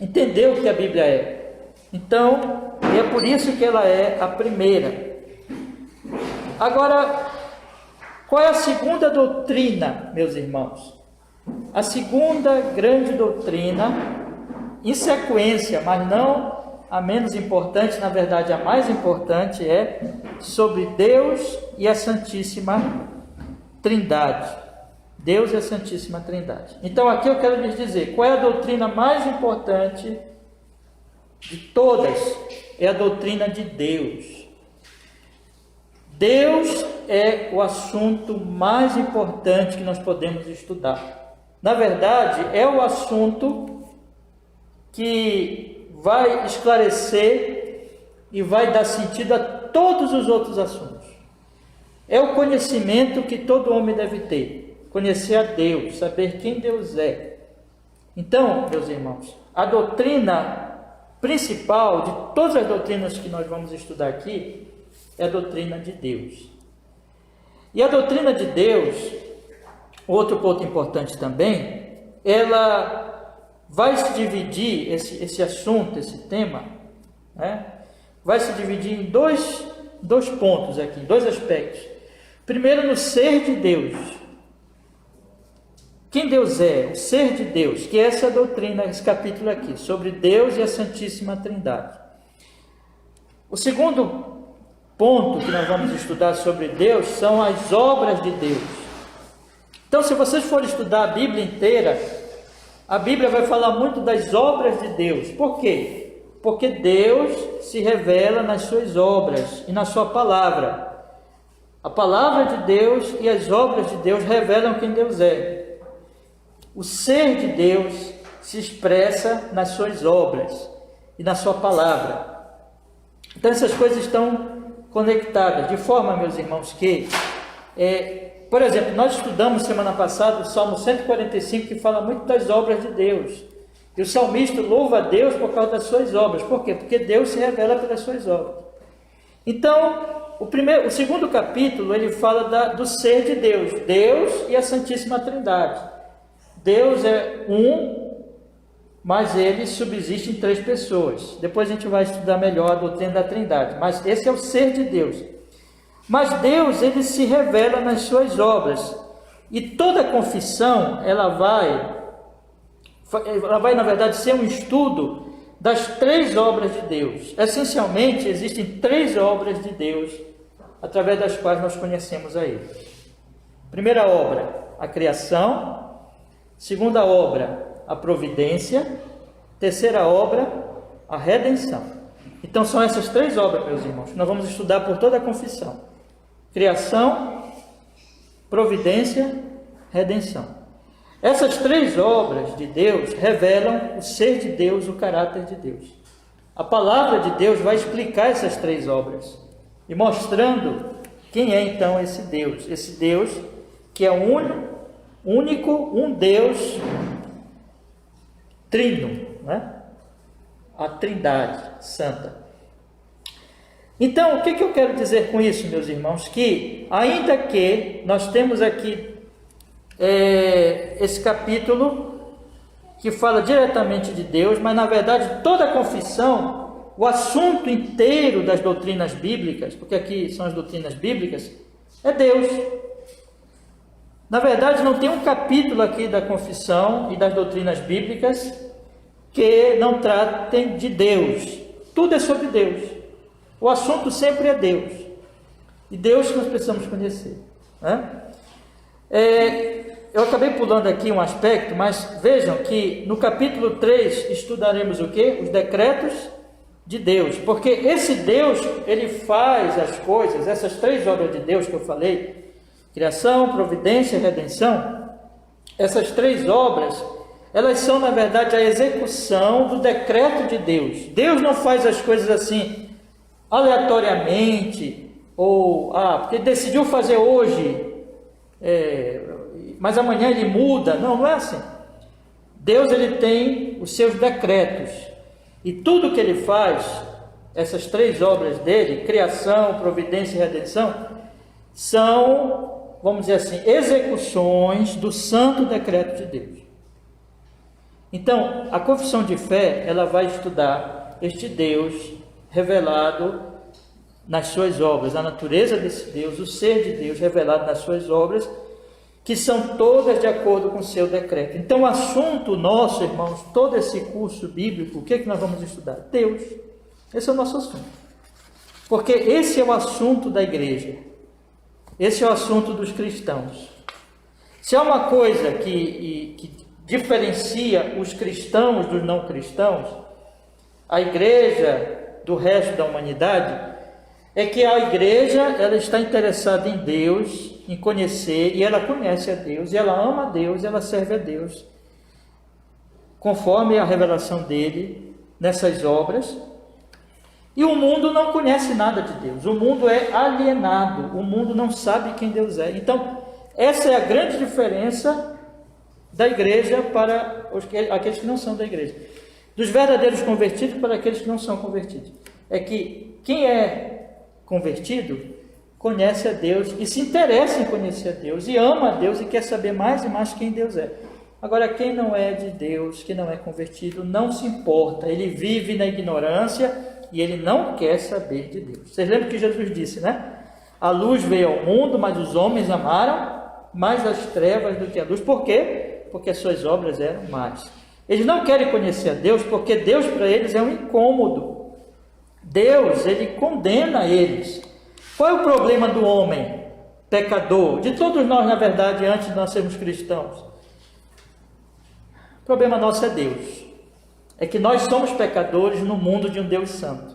entender o que a Bíblia é. Então, E é por isso que ela é a primeira. Agora, qual é a segunda doutrina, meus irmãos? A segunda grande doutrina, em sequência, mas não a menos importante, na verdade a mais importante, é sobre Deus e a Santíssima Trindade. Deus e a Santíssima Trindade. Então aqui eu quero lhes dizer, qual é a doutrina mais importante de todas? É a doutrina de Deus. Deus é o assunto mais importante que nós podemos estudar. Na verdade, é o assunto que vai esclarecer e vai dar sentido a todos os outros assuntos. É o conhecimento que todo homem deve ter. Conhecer a Deus, saber quem Deus é. Então, meus irmãos, a doutrina principal de todas as doutrinas que nós vamos estudar aqui é a doutrina de Deus. E a doutrina de Deus, outro ponto importante também, ela vai se dividir, esse assunto, esse tema, né, vai se dividir em dois pontos aqui, dois aspectos. Primeiro, no ser de Deus. Quem Deus é? O ser de Deus, que é essa doutrina, esse capítulo aqui, sobre Deus e a Santíssima Trindade. O segundo ponto que nós vamos estudar sobre Deus são as obras de Deus. Então, se vocês forem estudar a Bíblia inteira, a Bíblia vai falar muito das obras de Deus. Por quê? Porque Deus se revela nas suas obras e na sua palavra. A palavra de Deus e as obras de Deus revelam quem Deus é. O ser de Deus se expressa nas suas obras e na sua palavra. Então essas coisas estão conectadas, de forma, meus irmãos, que, por exemplo, nós estudamos semana passada o Salmo 145, que fala muito das obras de Deus. E o salmista louva a Deus por causa das suas obras. Por quê? Porque Deus se revela pelas suas obras. Então, o segundo capítulo, ele fala do ser de Deus, Deus e a Santíssima Trindade. Deus é um, mas ele subsiste em três pessoas. Depois a gente vai estudar melhor a doutrina da Trindade, mas esse é o ser de Deus. Mas Deus, ele se revela nas suas obras, e toda confissão, ela vai na verdade ser um estudo das três obras de Deus. Essencialmente, existem três obras de Deus, através das quais nós conhecemos a Ele. Primeira obra, a criação. Segunda obra, a providência. Terceira obra, a redenção. Então são essas três obras, meus irmãos, que nós vamos estudar por toda a confissão: criação, providência, redenção. Essas três obras de Deus revelam o ser de Deus, o caráter de Deus. A palavra de Deus vai explicar essas três obras e mostrando quem é então esse Deus que é único, um Deus trino, né? A Trindade Santa. Então, o que eu quero dizer com isso, meus irmãos? Que, ainda que nós temos aqui esse capítulo que fala diretamente de Deus, mas na verdade toda a confissão, o assunto inteiro das doutrinas bíblicas, porque aqui são as doutrinas bíblicas, é Deus. Na verdade, não tem um capítulo aqui da confissão e das doutrinas bíblicas que não tratem de Deus. Tudo é sobre Deus. O assunto sempre é Deus. E Deus que nós precisamos conhecer, né? Eu acabei pulando aqui um aspecto, mas vejam que no capítulo 3 estudaremos o quê? Os decretos de Deus. Porque esse Deus, ele faz as coisas, essas três obras de Deus que eu falei, criação, providência e redenção, essas três obras, elas são na verdade a execução do decreto de Deus. Deus não faz as coisas assim aleatoriamente, ou porque decidiu fazer hoje, mas amanhã ele muda. Não é assim. Deus, ele tem os seus decretos, e tudo que ele faz, essas três obras dele, criação, providência e redenção, são, vamos dizer assim, execuções do santo decreto de Deus. Então, a confissão de fé, ela vai estudar este Deus revelado nas suas obras, a natureza desse Deus, o ser de Deus revelado nas suas obras, que são todas de acordo com o seu decreto. Então, o assunto nosso, irmãos, todo esse curso bíblico, o que é que nós vamos estudar? Deus. Esse é o nosso assunto. Porque esse é o assunto da igreja. Esse é o assunto dos cristãos. Se há uma coisa que diferencia os cristãos dos não cristãos, a igreja do resto da humanidade, é que a igreja, ela está interessada em Deus, em conhecer, e ela conhece a Deus, e ela ama a Deus, e ela serve a Deus, conforme a revelação dele nessas obras. E o mundo não conhece nada de Deus, o mundo é alienado, o mundo não sabe quem Deus é. Então, essa é a grande diferença da igreja para aqueles que não são da igreja, dos verdadeiros convertidos para aqueles que não são convertidos. É que quem é convertido conhece a Deus e se interessa em conhecer a Deus e ama a Deus e quer saber mais e mais quem Deus é. Agora, quem não é de Deus, que não é convertido, não se importa, ele vive na ignorância e ele não quer saber de Deus. Vocês lembram que Jesus disse, né? A luz veio ao mundo, mas os homens amaram mais as trevas do que a luz. Por quê? Porque as suas obras eram más. Eles não querem conhecer a Deus porque Deus para eles é um incômodo. Deus, ele condena eles. Qual é o problema do homem pecador? De todos nós, na verdade, antes de nós sermos cristãos. O problema nosso é Deus. É que nós somos pecadores no mundo de um Deus santo.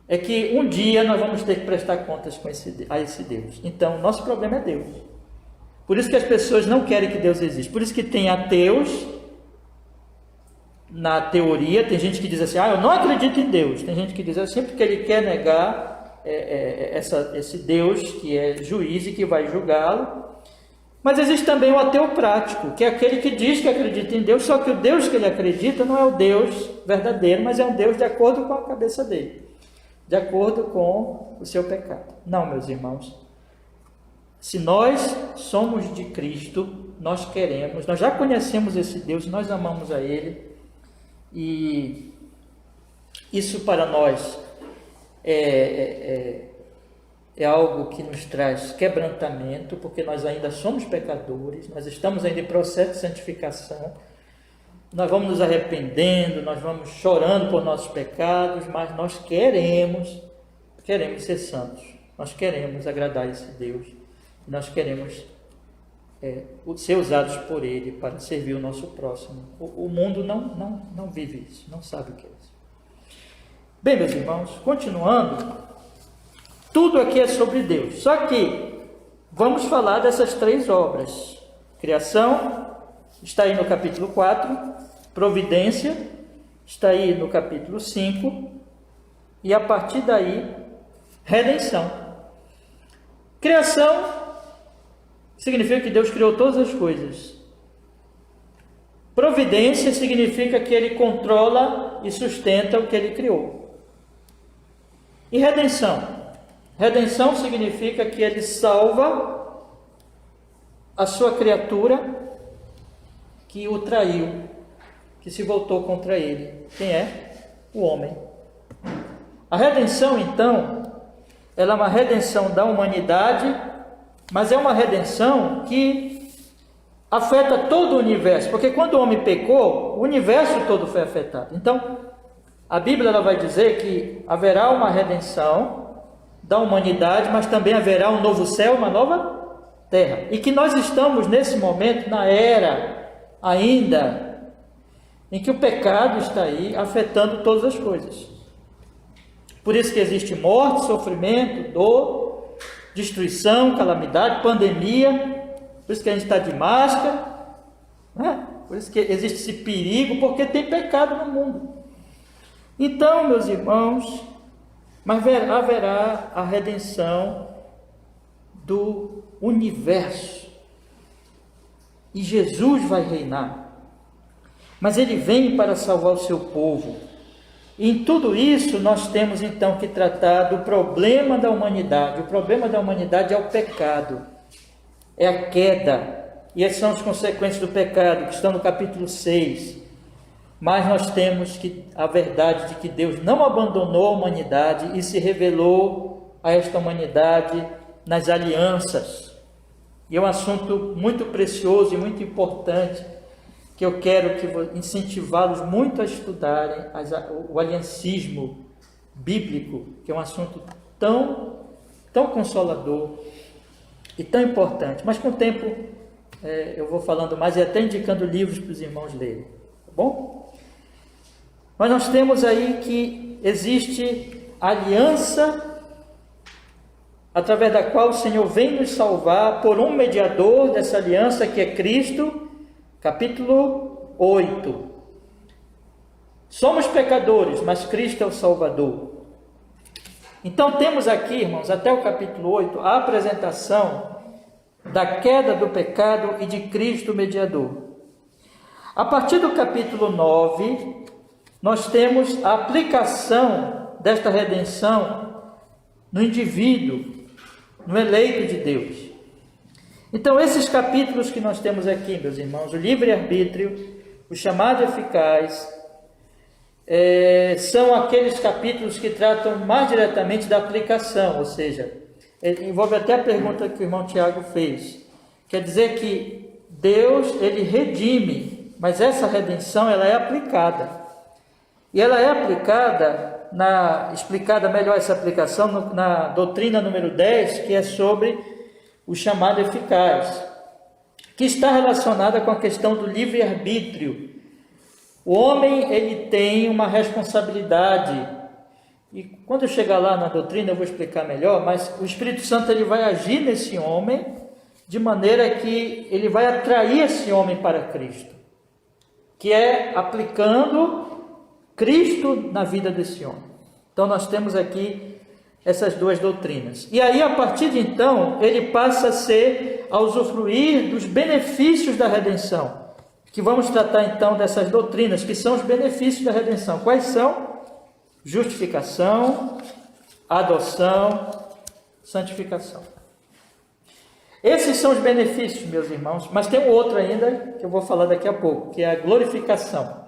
É que um dia nós vamos ter que prestar contas a esse Deus. Então, nosso problema é Deus. Por isso que as pessoas não querem que Deus exista. Por isso que tem ateus na teoria. Tem gente que diz assim, eu não acredito em Deus. Tem gente que diz assim, porque ele quer negar esse Deus que é juiz e que vai julgá-lo. Mas existe também o ateu prático, que é aquele que diz que acredita em Deus, só que o Deus que ele acredita não é o Deus verdadeiro, mas é um Deus de acordo com a cabeça dele, de acordo com o seu pecado. Não, meus irmãos. Se nós somos de Cristo, nós já conhecemos esse Deus, nós amamos a Ele, e isso para nós é algo que nos traz quebrantamento, porque nós ainda somos pecadores, nós estamos ainda em processo de santificação, nós vamos nos arrependendo, nós vamos chorando por nossos pecados, mas nós queremos ser santos, nós queremos agradar esse Deus, nós queremos ser usados por Ele para servir o nosso próximo. O mundo não vive isso, não sabe o que é isso. Bem, meus irmãos, continuando, tudo aqui é sobre Deus, só que vamos falar dessas três obras. Criação, está aí no capítulo 4, providência, está aí no capítulo 5, e a partir daí, redenção. Criação significa que Deus criou todas as coisas. Providência significa que Ele controla e sustenta o que Ele criou. E redenção? Redenção significa que Ele salva a sua criatura que o traiu, que se voltou contra Ele. Quem é? O homem. A redenção, então, ela é uma redenção da humanidade, mas é uma redenção que afeta todo o universo, porque quando o homem pecou, o universo todo foi afetado. Então, a Bíblia ela vai dizer que haverá uma redenção da humanidade, mas também haverá um novo céu, uma nova terra. E que nós estamos nesse momento, na era ainda, em que o pecado está aí afetando todas as coisas. Por isso que existe morte, sofrimento, dor, destruição, calamidade, pandemia. Por isso que a gente está de máscara, né? Por isso que existe esse perigo, porque tem pecado no mundo. Então, meus irmãos, mas haverá a redenção do universo. E Jesus vai reinar. Mas Ele vem para salvar o seu povo. E em tudo isso nós temos então que tratar do problema da humanidade. O problema da humanidade é o pecado. É a queda. E essas são as consequências do pecado, que estão no capítulo 6. mais nós temos a verdade de que Deus não abandonou a humanidade e se revelou a esta humanidade nas alianças. E é um assunto muito precioso e muito importante, que eu quero incentivá-los muito a estudarem, o aliancismo bíblico, que é um assunto tão consolador e tão importante. Mas com o tempo eu vou falando mais e até indicando livros para os irmãos lerem, tá bom? Mas nós temos aí que existe aliança através da qual o Senhor vem nos salvar por um mediador dessa aliança, que é Cristo. Capítulo 8. Somos pecadores, mas Cristo é o Salvador. Então temos aqui, irmãos, até o capítulo 8, a apresentação da queda do pecado e de Cristo mediador. A partir do capítulo 9, nós temos a aplicação desta redenção no indivíduo, no eleito de Deus. Então, esses capítulos que nós temos aqui, meus irmãos, o livre-arbítrio, o chamado eficaz, são aqueles capítulos que tratam mais diretamente da aplicação, ou seja, envolve até a pergunta que o irmão Tiago fez. Quer dizer que Deus, ele redime, mas essa redenção, ela é aplicada. E ela é aplicada, explicada melhor essa aplicação na doutrina número 10, que é sobre o chamado eficaz, que está relacionada com a questão do livre-arbítrio. O homem, ele tem uma responsabilidade, e quando eu chegar lá na doutrina eu vou explicar melhor, mas o Espírito Santo, ele vai agir nesse homem, de maneira que ele vai atrair esse homem para Cristo, que é aplicando Cristo na vida desse homem. Então nós temos aqui essas duas doutrinas. E aí, a partir de então, ele passa a usufruir dos benefícios da redenção, que vamos tratar então dessas doutrinas, que são os benefícios da redenção. Quais são? Justificação, adoção, santificação. Esses são os benefícios, meus irmãos, mas tem um outro ainda, que eu vou falar daqui a pouco, que é a glorificação.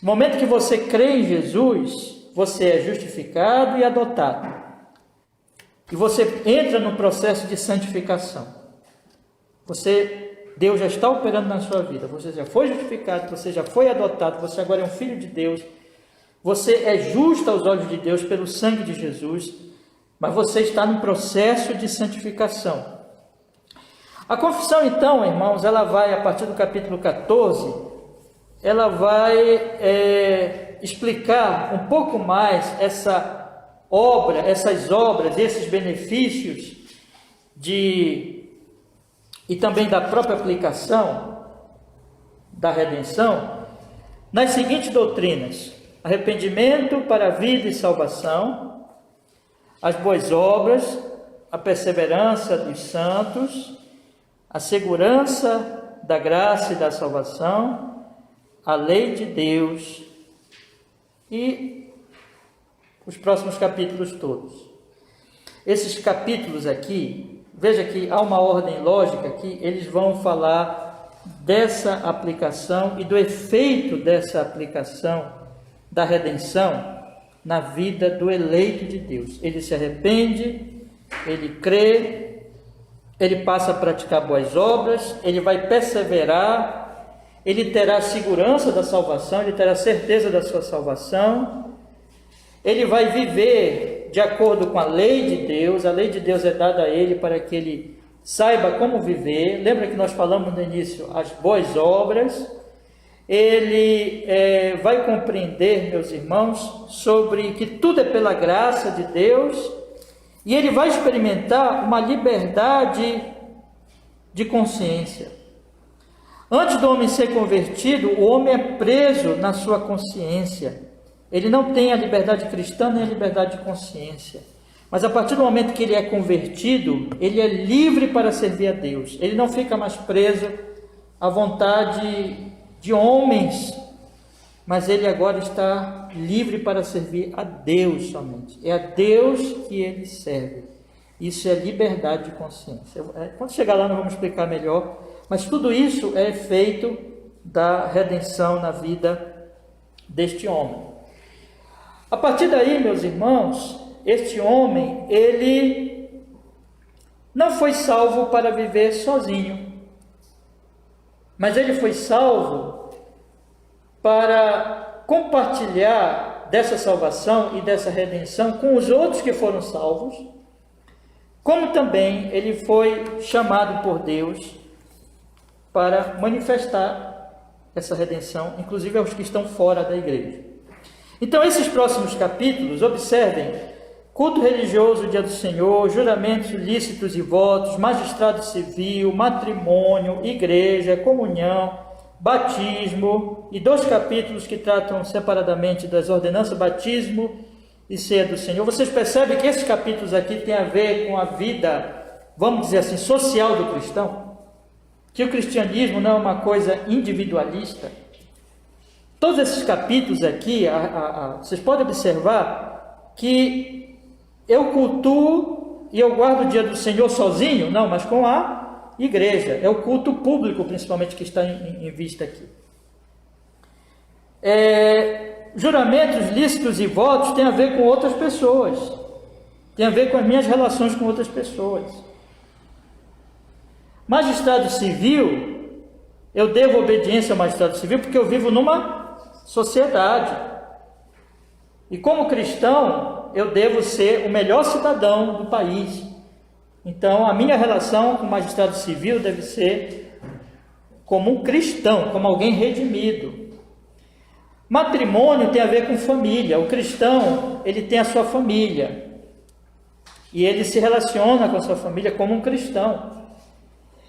No momento que você crê em Jesus, você é justificado e adotado. E você entra no processo de santificação. Deus já está operando na sua vida. Você já foi justificado, você já foi adotado, você agora é um filho de Deus. Você é justo aos olhos de Deus pelo sangue de Jesus, mas você está no processo de santificação. A confissão, então, irmãos, ela vai, a partir do capítulo 14, ela vai explicar um pouco mais essas obras, esses benefícios e também da própria aplicação da redenção, nas seguintes doutrinas: arrependimento para a vida e salvação, as boas obras, a perseverança dos santos, a segurança da graça e da salvação, a lei de Deus e os próximos capítulos todos. Esses capítulos aqui, veja que há uma ordem lógica aqui, eles vão falar dessa aplicação e do efeito dessa aplicação da redenção na vida do eleito de Deus. Ele se arrepende, ele crê, ele passa a praticar boas obras, ele vai perseverar, ele terá segurança da salvação, ele terá certeza da sua salvação. Ele vai viver de acordo com a lei de Deus. A lei de Deus é dada a ele para que ele saiba como viver. Lembra que nós falamos no início, as boas obras. Ele vai compreender, meus irmãos, sobre que tudo é pela graça de Deus. E ele vai experimentar uma liberdade de consciência. Antes do homem ser convertido, o homem é preso na sua consciência. Ele não tem a liberdade cristã nem a liberdade de consciência. Mas a partir do momento que ele é convertido, ele é livre para servir a Deus. Ele não fica mais preso à vontade de homens, mas ele agora está livre para servir a Deus somente. É a Deus que ele serve. Isso é liberdade de consciência. Quando chegar lá nós vamos explicar melhor, mas tudo isso é efeito da redenção na vida deste homem. A partir daí, meus irmãos, este homem, ele não foi salvo para viver sozinho, mas ele foi salvo para compartilhar dessa salvação e dessa redenção com os outros que foram salvos, como também ele foi chamado por Deus para manifestar essa redenção, inclusive aos que estão fora da igreja. Então, esses próximos capítulos, observem: culto religioso, dia do Senhor, juramentos lícitos e votos, magistrado civil, matrimônio, igreja, comunhão, batismo, e 2 capítulos que tratam separadamente das ordenanças, batismo e ceia do Senhor. Vocês percebem que esses capítulos aqui têm a ver com a vida, vamos dizer assim, social do cristão? Que o cristianismo não é uma coisa individualista. Todos esses capítulos aqui, vocês podem observar que eu cultuo e eu guardo o dia do Senhor sozinho? Não, mas com a igreja. É o culto público, principalmente, que está em vista aqui. Juramentos lícitos e votos tem a ver com outras pessoas. Tem a ver com as minhas relações com outras pessoas. Magistrado civil, eu devo obediência ao magistrado civil porque eu vivo numa sociedade. E como cristão, eu devo ser o melhor cidadão do país. Então, a minha relação com o magistrado civil deve ser como um cristão, como alguém redimido. Matrimônio tem a ver com família. O cristão, ele tem a sua família. E ele se relaciona com a sua família como um cristão.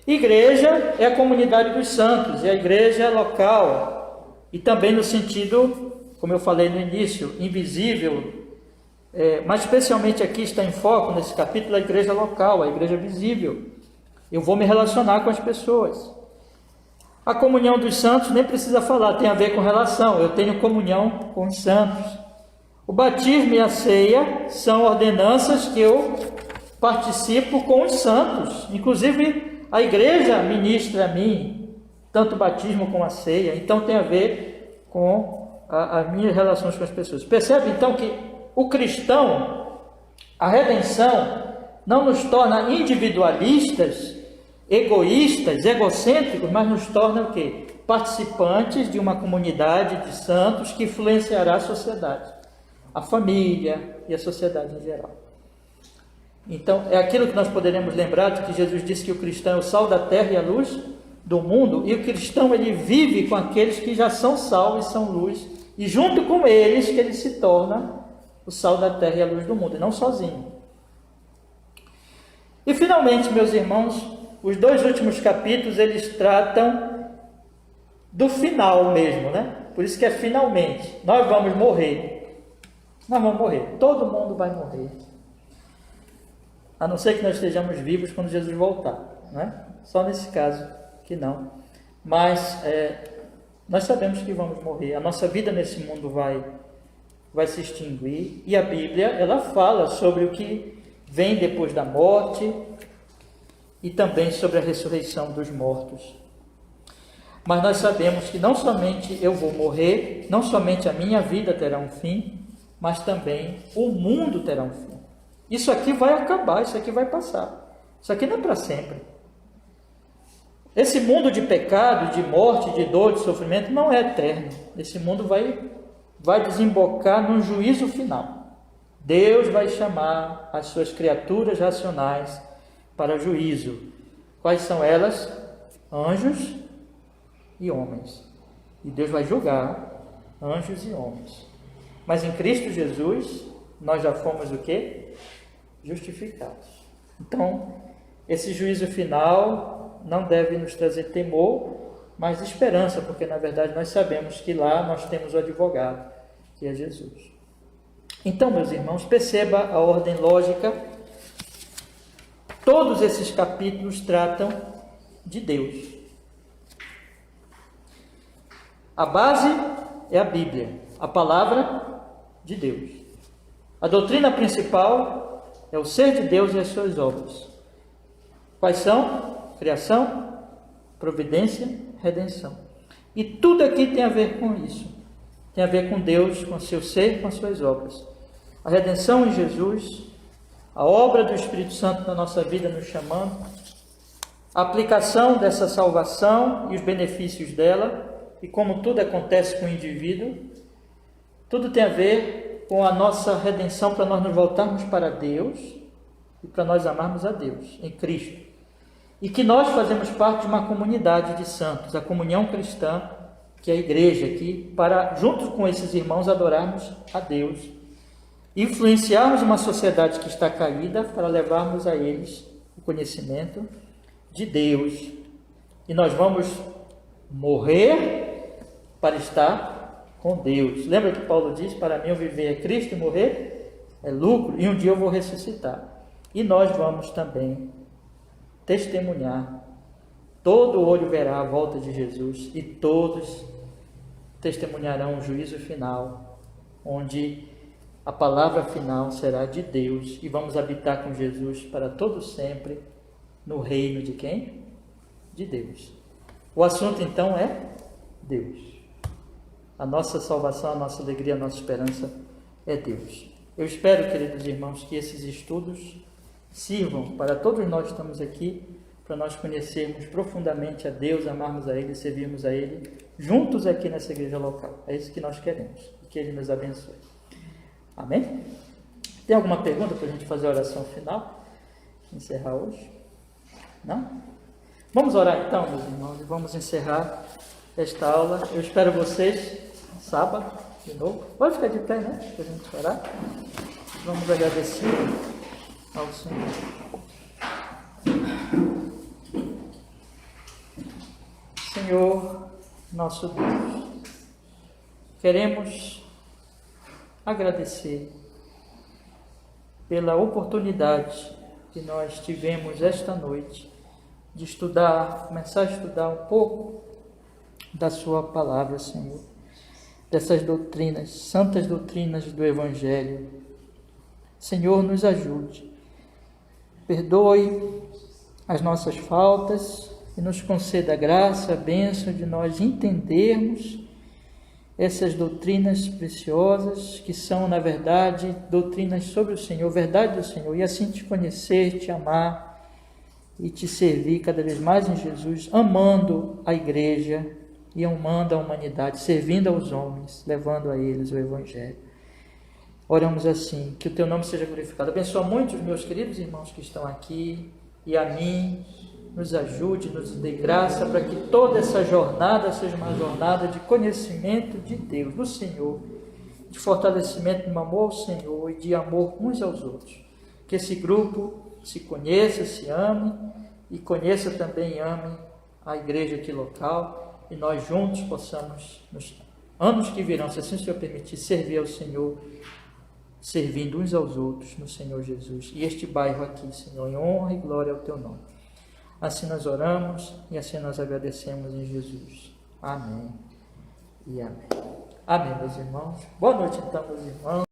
Igreja é a comunidade dos santos, é a igreja local. E também no sentido, como eu falei no início, invisível, mas especialmente aqui está em foco, nesse capítulo, a igreja local, a igreja visível. Eu vou me relacionar com as pessoas. A comunhão dos santos nem precisa falar, tem a ver com relação. Eu tenho comunhão com os santos. O batismo e a ceia são ordenanças que eu participo com os santos. Inclusive, a igreja ministra a mim, tanto o batismo como a ceia. Então, tem a ver com as minhas relações com as pessoas. Percebe, então, que o cristão, a redenção, não nos torna individualistas, egoístas, egocêntricos, mas nos torna o quê? Participantes de uma comunidade de santos que influenciará a sociedade, a família e a sociedade em geral. Então, é aquilo que nós poderemos lembrar de que Jesus disse que o cristão é o sal da terra e a luz do mundo, e o cristão, ele vive com aqueles que já são sal e são luz, e junto com eles que ele se torna o sal da terra e a luz do mundo, e não sozinho. E finalmente, meus irmãos, os 2 últimos capítulos, eles tratam do final mesmo, né? Por isso que é finalmente. Nós vamos morrer. Nós vamos morrer. Todo mundo vai morrer. A não ser que nós estejamos vivos quando Jesus voltar, né? Só nesse caso que não. Mas nós sabemos que vamos morrer. A nossa vida nesse mundo vai se extinguir. E a Bíblia, ela fala sobre o que vem depois da morte e também sobre a ressurreição dos mortos. Mas nós sabemos que não somente eu vou morrer, não somente a minha vida terá um fim, mas também o mundo terá um fim. Isso aqui vai acabar, isso aqui vai passar. Isso aqui não é para sempre. Esse mundo de pecado, de morte, de dor, de sofrimento, não é eterno. Esse mundo vai desembocar num juízo final. Deus vai chamar as suas criaturas racionais para juízo. Quais são elas? Anjos e homens. E Deus vai julgar anjos e homens. Mas em Cristo Jesus, nós já fomos o quê? Justificados. Então, esse juízo final não deve nos trazer temor, mas esperança, porque na verdade nós sabemos que lá nós temos o advogado, que é Jesus. Então, meus irmãos, perceba a ordem lógica. Todos esses capítulos tratam de Deus. A base é a Bíblia, a palavra de Deus. A doutrina principal é o ser de Deus e as suas obras. Quais são? Criação, providência, redenção. E tudo aqui tem a ver com isso. tem a ver com Deus, com o seu ser, com as suas obras. A redenção em Jesus, a obra do Espírito Santo na nossa vida nos chamando, a aplicação dessa salvação e os benefícios dela, e como tudo acontece com o indivíduo, tudo tem a ver com a nossa redenção para nós nos voltarmos para Deus e para nós amarmos a Deus em Cristo. E que nós fazemos parte de uma comunidade de santos, a comunhão cristã, que é a igreja aqui, para, junto com esses irmãos, adorarmos a Deus, influenciarmos uma sociedade que está caída para levarmos a eles o conhecimento de Deus. E nós vamos morrer para estar com Deus. Lembra que Paulo diz, para mim o viver é Cristo e morrer é lucro, e um dia eu vou ressuscitar. E nós vamos também testemunhar, todo olho verá a volta de Jesus e todos testemunharão o juízo final, onde a palavra final será de Deus e vamos habitar com Jesus para todo sempre no reino de quem? De Deus. O assunto então é Deus. A nossa salvação, a nossa alegria, a nossa esperança é Deus. Eu espero, queridos irmãos, que esses estudos sirvam para todos nós que estamos aqui, para nós conhecermos profundamente a Deus, amarmos a Ele e servirmos a Ele juntos aqui nessa igreja local. É isso que nós queremos, e que Ele nos abençoe. Amém? Tem alguma pergunta para a gente fazer a oração final? Encerrar hoje? Não? Vamos orar então, meus irmãos, e vamos encerrar esta aula. Eu espero vocês sábado, de novo. Pode ficar de pé, né? Para a gente orar. Vamos agradecer ao Senhor. Senhor, nosso Deus, queremos agradecer pela oportunidade que nós tivemos esta noite de estudar, começar a estudar um pouco da Sua palavra, Senhor, dessas doutrinas, santas doutrinas do Evangelho. Senhor, nos ajude. Perdoe as nossas faltas e nos conceda a graça, a bênção de nós entendermos essas doutrinas preciosas que são, na verdade, doutrinas sobre o Senhor, verdade do Senhor, e assim te conhecer, te amar e te servir cada vez mais em Jesus, amando a igreja e amando a humanidade, servindo aos homens, levando a eles o Evangelho. Oramos assim, que o teu nome seja glorificado. Abençoa muito os meus queridos irmãos que estão aqui e a mim. Nos ajude, nos dê graça para que toda essa jornada seja uma jornada de conhecimento de Deus, do Senhor, de fortalecimento no amor ao Senhor e de amor uns aos outros. Que esse grupo se conheça, se ame e conheça também e ame a igreja aqui local e nós juntos possamos, nos anos que virão, se assim o Senhor permitir, servir ao Senhor, servindo uns aos outros no Senhor Jesus. E este bairro aqui, Senhor, em honra e glória ao teu nome. Assim nós oramos e assim nós agradecemos em Jesus. Amém e amém. Amém, meus irmãos. Boa noite então, meus irmãos.